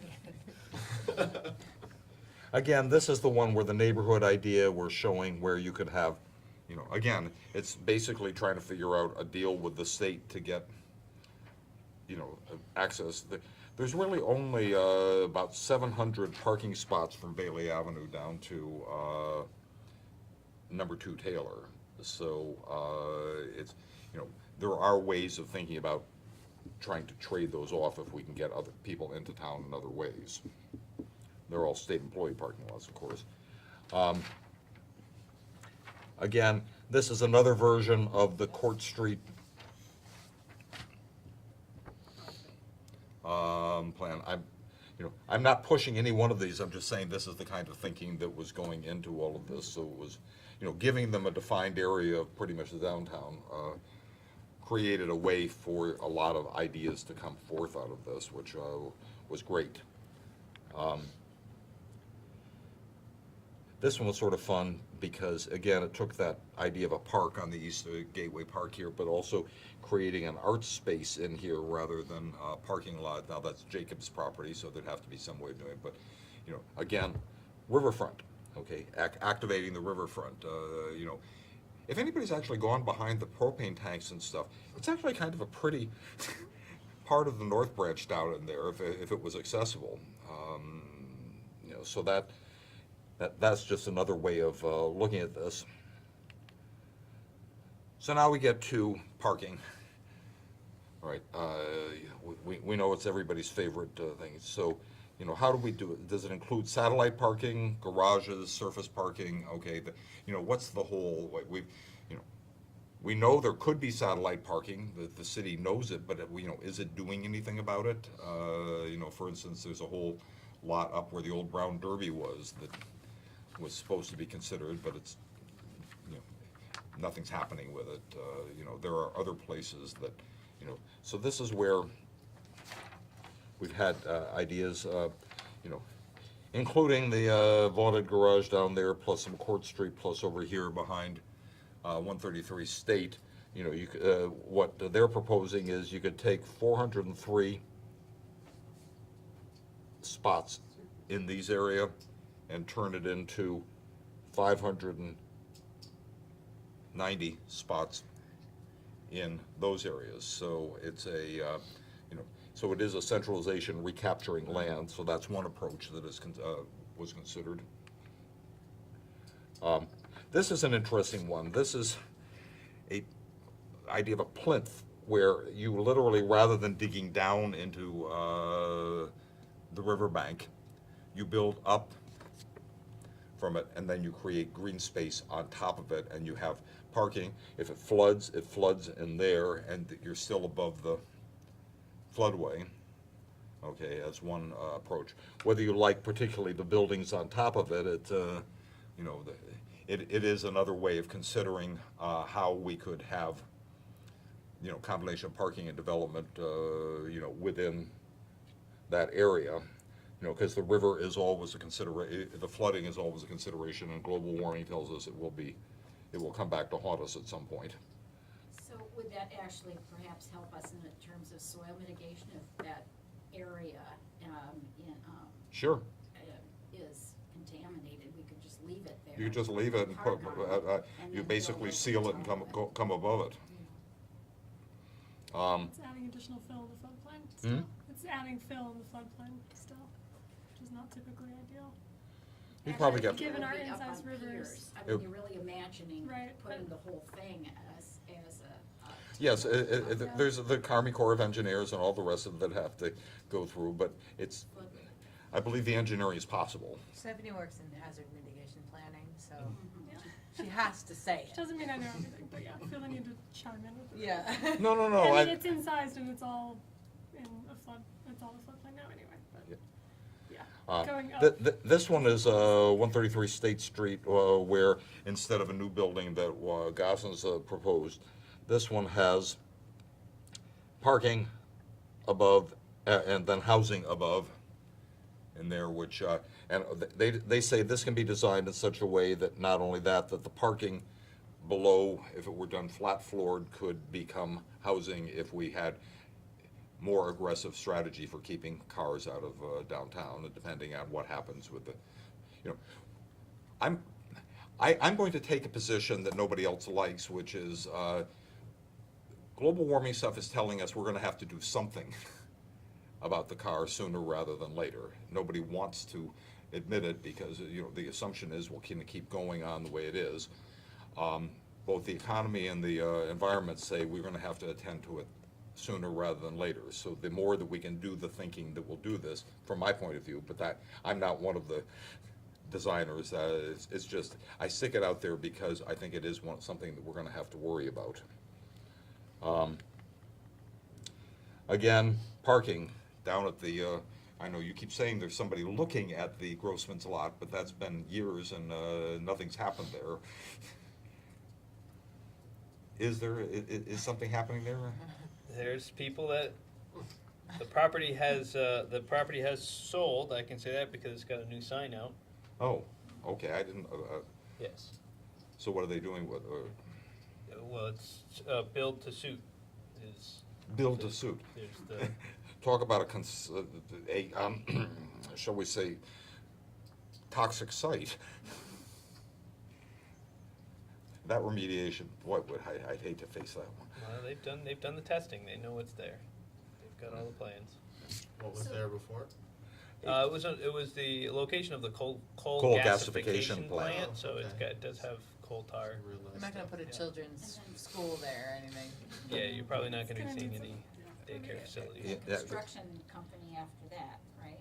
yet. again, this is the one where the neighborhood idea we're showing where you could have, you know, again, it's basically trying to figure out a deal with the state to get, you know, access. There's really only about 700 parking spots from Bailey Avenue down to number 2 Taylor. So it's, you know, there are ways of thinking about trying to trade those off if we can get other people into town in other ways. They're all state employee parking lots, of course. Again, this is another version of the Court Street plan. I'm not pushing any one of these. I'm just saying this is the kind of thinking that was going into all of this. So it was, you know, giving them a defined area of pretty much the downtown created a way for a lot of ideas to come forth out of this, which was great. This one was sort of fun because, again, it took that idea of a park on the east Gateway Park here, but also creating an art space in here rather than a parking lot. Now, that's Jacob's property, so there'd have to be some way of doing it. But, you know, again, riverfront, okay, activating the riverfront. You know, if anybody's actually gone behind the propane tanks and stuff, it's actually kind of a pretty part of the North Branch down in there if it was accessible. You know, so that's just another way of looking at this. So now we get to parking. All right, we know it's everybody's favorite thing. So you know, how do we do it? Does it include satellite parking, garages, surface parking? Okay, you know, what's the whole, you know, we know there could be satellite parking, the city knows it, but, you know, is it doing anything about it? You know, for instance, there's a whole lot up where the old Brown Derby was that was supposed to be considered, but it's, you know, nothing's happening with it. You know, there are other places that, you know, so this is where we've had ideas, you know, including the vaulted garage down there, plus some Court Street, plus over here behind 133 State. You know, you what they're proposing is you could take 403 spots in these area and turn it into 590 spots in those areas. So it's a, you know, so it is a centralization recapturing land. So that's one approach that is was considered. This is an interesting one. This is a idea of a plinth where you literally, rather than digging down into the riverbank, you build up from it, and then you create green space on top of it, and you have parking. If it floods in there, and you're still above the floodway. Okay, as one approach. Whether you like particularly the buildings on top of it, you know, it is another way of considering how we could have, you know, combination of parking and development, you know, within that area. You know, because the river is always a consideration, the flooding is always a consideration, and global warming tells us it will come back to haunt us at some point. So would that actually perhaps help us in terms of soil mitigation if that area Sure. is contaminated? We could just leave it there. You just leave it and put, And you then basically build seal it and come above it. It's adding additional fill in the floodplain still. It's adding fill in the floodplain still, which is not typically ideal. You probably get, Given our Up on insize piers. rivers. I mean, you're really imagining Right, putting but- the whole thing as a. yes, there's the Army Corps of Engineers and all the rest of it that have to go through, but it's, I believe the engineering is possible. Stephanie works in hazard mitigation planning, so Yeah. she has to say Which it. doesn't mean I know everything, but yeah, I feel the need to chime in with it. Yeah. No, I mean, it's incised and it's all in a flood, it's all the floodplain now anyway, but, yeah. Going up. This one is 133 State Street, where instead of a new building that Gossens proposed, this one has parking above and then housing above in there, which, and they say this can be designed in such a way that not only that the parking below, if it were done flat floored, could become housing if we had more aggressive strategy for keeping cars out of downtown, depending on what happens with the, you know, I'm going to take a position that nobody else likes, which is global warming stuff is telling us we're going to have to do something about the car sooner rather than later. Nobody wants to admit it because, you know, the assumption is we'll keep going on the way it is. Both the economy and the environment say we're going to have to attend to it sooner rather than later. So the more that we can do the thinking that we'll do this, from my point of view, but that I'm not one of the designers. It's just, I stick it out there because I think it is something that we're going to have to worry about. Again, parking down at the, I know you keep saying there's somebody looking at the Grossman's lot, but that's been years and nothing's happened there. Is something happening there? There's people that, the property has sold, I can say that because it's got a new sign out. Oh, okay, I didn't, Yes. so what are they doing with, Well, it's build to suit is. build to suit? There's the, Talk about shall we say, toxic site. That remediation, boy, I'd hate to face that one. well, they've done the testing, they know what's there. They've got all the plans. What was there before? It was the location of the coal Coal gasification gasification plant. plant, so Okay. it does have coal tar. I'm not gonna put a children's school there or anything. Yeah, you're probably not gonna be It's gonna seeing need any daycare facilities. Yeah. Construction company after that, right?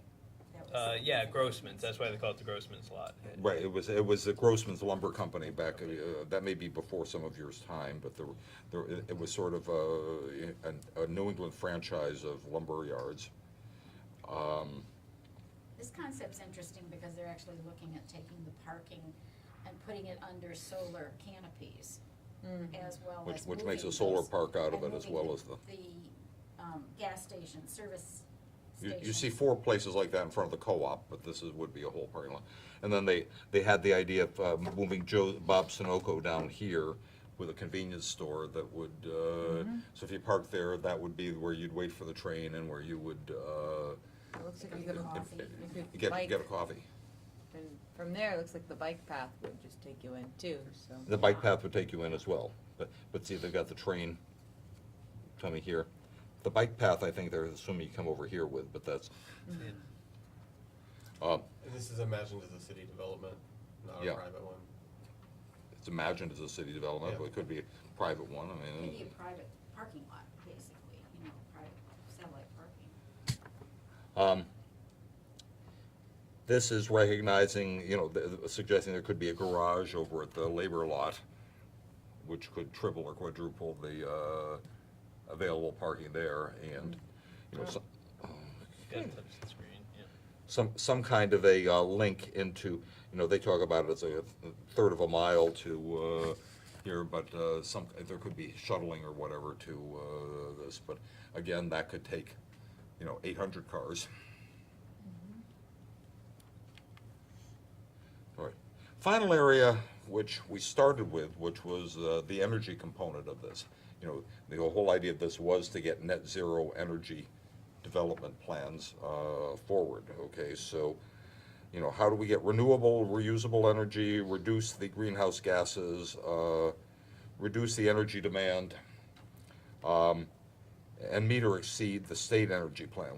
That Yeah, Grossman's, that's why they call it the Grossman's lot. Right, it was the Grossman's Lumber Company back, that may be before some of yours time, but it was sort of a New England franchise of lumber yards. This concept's interesting because they're actually looking at taking the parking and putting it under solar canopies as well as Which makes a moving solar those park out of and it as moving well as the. gas station, service You stations. see 4 places like that in front of the co-op, but this would be a whole parking lot. And then they had the idea of moving Bob Sunoco down here with a convenience store that would, so if you parked there, that would be where you'd wait for the train and where you would, It looks like you could, Coffee. you could get bike, a coffee. and from there, it looks like the bike path would just take you in too, so. The bike path would take you in as well, but see, they've got the train coming here. The bike path, I think they're assuming you come over here with, but that's, And this is imagined as a city development, not a Yeah. private one. it's imagined as a city development, Yeah. but it could be a private one, I mean. Maybe a private parking lot, basically, private satellite parking. This is recognizing, suggesting there could be a garage over at the labor lot, which could triple or quadruple the available parking there, and, Yeah, touch the screen, yeah. some kind of a link into, they talk about it as a third of a mile to here, but there could be shuttling or whatever to this, but again, that could take, 800 cars. All right. Final area, which we started with, which was the energy component of this. The whole idea of this was to get net zero energy development plans forward, okay? So, how do we get renewable, reusable energy, reduce the greenhouse gases, reduce the energy demand, and meet or exceed the state energy plan?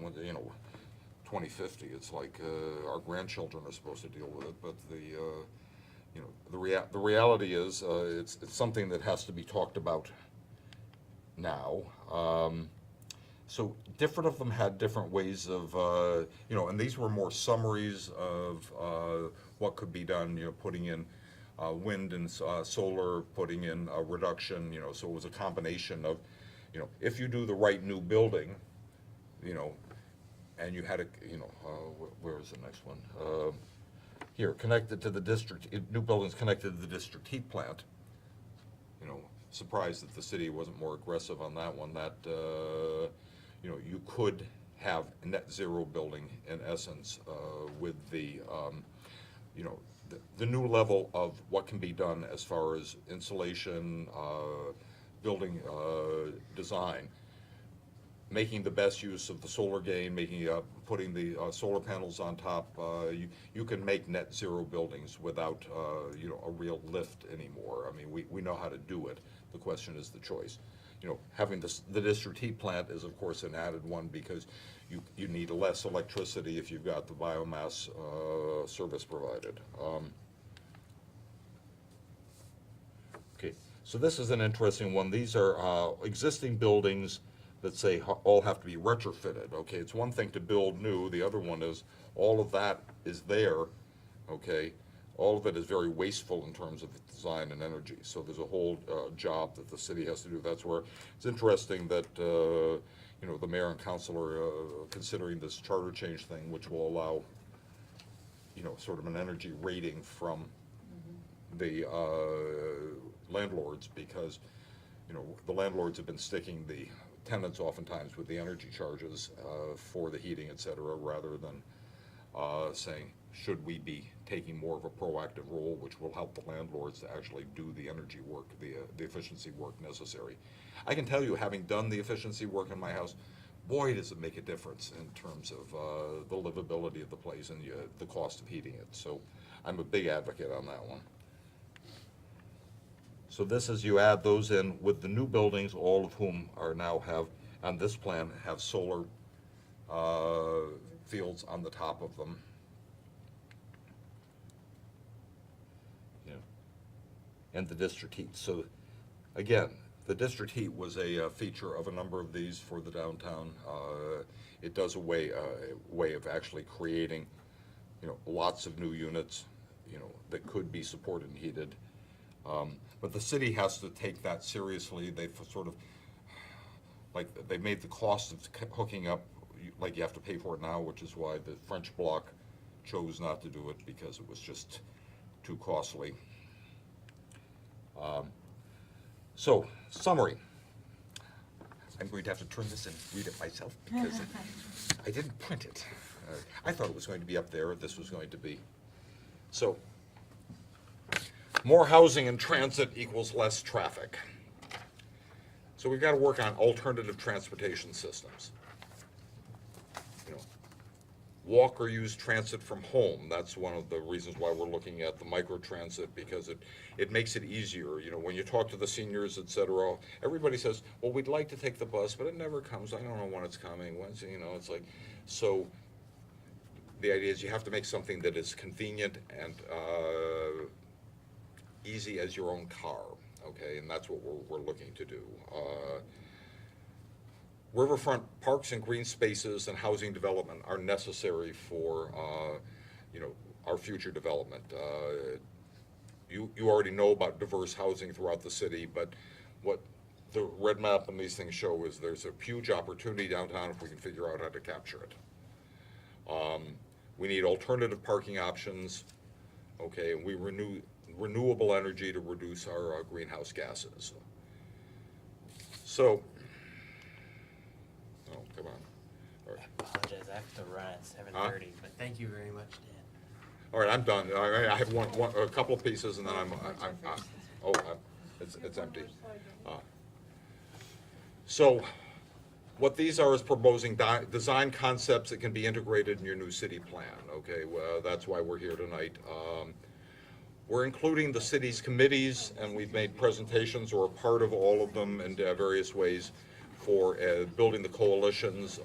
2050, it's like our grandchildren are supposed to deal with it, but the reality is it's something that has to be talked about now. So different of them had different ways of, and these were more summaries of what could be done, putting in wind and solar, putting in a reduction, so it was a combination of, if you do the right new building, and you had a, where is the next one? Here, connected to the district, new buildings connected to the district heat plant. Surprised that the city wasn't more aggressive on that one, that, you could have a net zero building in essence with the new level of what can be done as far as insulation, building design, making the best use of the solar gain, putting the solar panels on top. You can make net zero buildings without a real lift anymore. I mean, we know how to do it. The question is the choice. Having the district heat plant is of course an added one because you need less electricity if you've got the biomass service provided. Okay, so this is an interesting one. These are existing buildings that say all have to be retrofitted. Okay, it's one thing to build new. The other one is all of that is there. Okay, all of it is very wasteful in terms of design and energy. So there's a whole job that the city has to do. That's where it's interesting that the mayor and council are considering this charter change thing, which will allow sort of an energy rating from the landlords, because the landlords have been sticking the tenants oftentimes with the energy charges for the heating, et cetera, rather than saying, should we be taking more of a proactive role, which will help the landlords to actually do the energy work, the efficiency work necessary. I can tell you, having done the efficiency work in my house, boy, does it make a difference in terms of the livability of the place and the cost of heating it. So I'm a big advocate on that one. So this is, you add those in with the new buildings, all of whom are now on this plan, have solar fields on the top of them. And the district heat. So again, the district heat was a feature of a number of these for the downtown. It does a way of actually creating lots of new units, that could be supported and heated. But the city has to take that seriously. They've sort of, like, they made the cost of hooking up, like you have to pay for it now, which is why the French Bloc chose not to do it, because it was just too costly. So, summary. I'm going to have to turn this and read it myself because I didn't print it. I thought it was going to be up there, this was going to be. So, more housing and transit equals less traffic. So we've got to work on alternative transportation systems. Walk or use transit from home. That's one of the reasons why we're looking at the microtransit, because it makes it easier. When you talk to the seniors, et cetera, everybody says, well, we'd like to take the bus, but it never comes. I don't know when it's coming. When's, it's like, so the idea is you have to make something that is convenient and easy as your own car, okay? And that's what we're looking to do. Riverfront parks and green spaces and housing development are necessary for, our future development. You already know about diverse housing throughout the city, but what the red map and these things show is there's a huge opportunity downtown if we can figure out how to capture it. We need alternative parking options, okay, and we renewable energy to reduce our greenhouse gases. So, oh, come on. All right. I apologize, I have to run at 7:30, but thank you very much, Dan. All right, I'm done. I have a couple of pieces, and then it's empty. So, what these are is proposing design concepts that can be integrated in your new city plan. Okay, well, that's why we're here tonight. We're including the city's committees, and we've made presentations or a part of all of them in various ways for building the coalitions.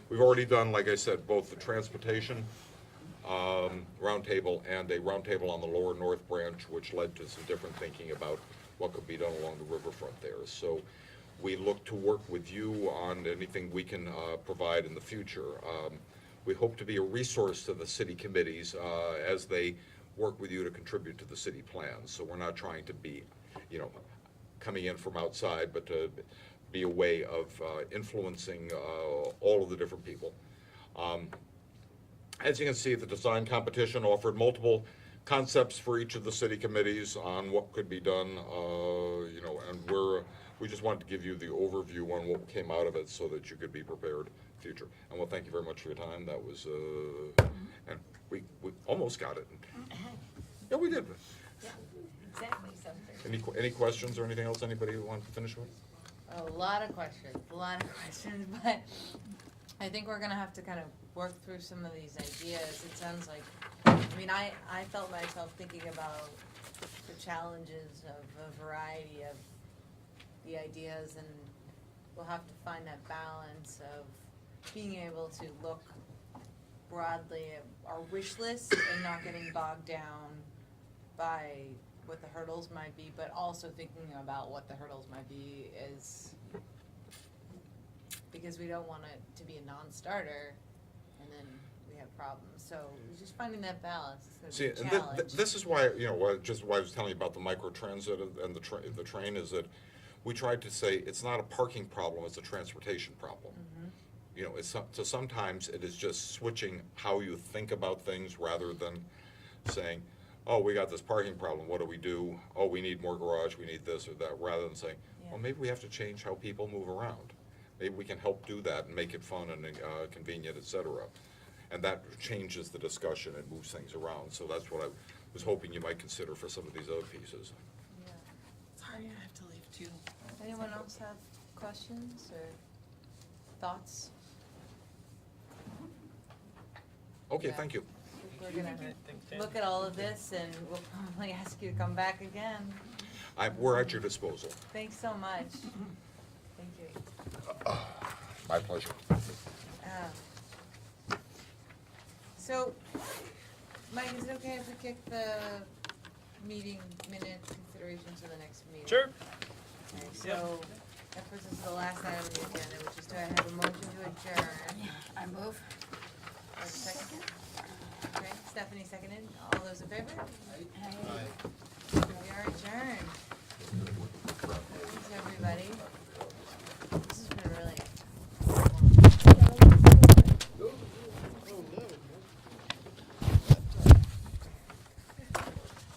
We've already done, like I said, both the transportation roundtable and a roundtable on the Lower North Branch, which led to some different thinking about what could be done along the riverfront there. So we look to work with you on anything we can provide in the future. We hope to be a resource to the city committees as they work with you to contribute to the city plans. So we're not trying to be, coming in from outside, but to be a way of influencing all of the different people. As you can see, the design competition offered multiple concepts for each of the city committees on what could be done, and we just wanted to give you the overview on what came out of it so that you could be prepared future. And well, thank you very much for your time. That was, and we almost got it. Yeah, we did. Yeah, exactly something. Any questions or anything else anybody want to finish with? A lot of questions, but I think we're gonna have to kind of work through some of these ideas. It sounds like, I felt myself thinking about the challenges of a variety of the ideas, and we'll have to find that balance of being able to look broadly at our wish list and not getting bogged down by what the hurdles might be, but also thinking about what the hurdles might be because we don't want it to be a non-starter and then we have problems. So just finding that balance is going to be a challenge. This is why, just why I was telling you about the microtransit and the train is that we tried to say it's not a parking problem, it's a transportation problem. Mm-hmm. Sometimes it is just switching how you think about things rather than saying, oh, we got this parking problem, what do we do? Oh, we need more garage, we need this or that, rather than saying, well, maybe we have to change how people move around. Maybe we can help do that and make it fun and convenient, et cetera. And that changes the discussion and moves things around. So that's what I was hoping you might consider for some of these other pieces. Yeah. Sorry, I have to leave too. Anyone else have questions or thoughts? Okay, Yeah. thank you. We're gonna look at all of this and we'll probably ask you to come back again. We're at your disposal. Thanks so much. Thank you. My pleasure. So, Mike, is it okay if we kick the meeting minute considerations to the next meeting? Sure. Okay, so that puts us to the last item on the agenda, which is do I have a motion to adjourn? I move. A second? seconded. All those in favor? Aye.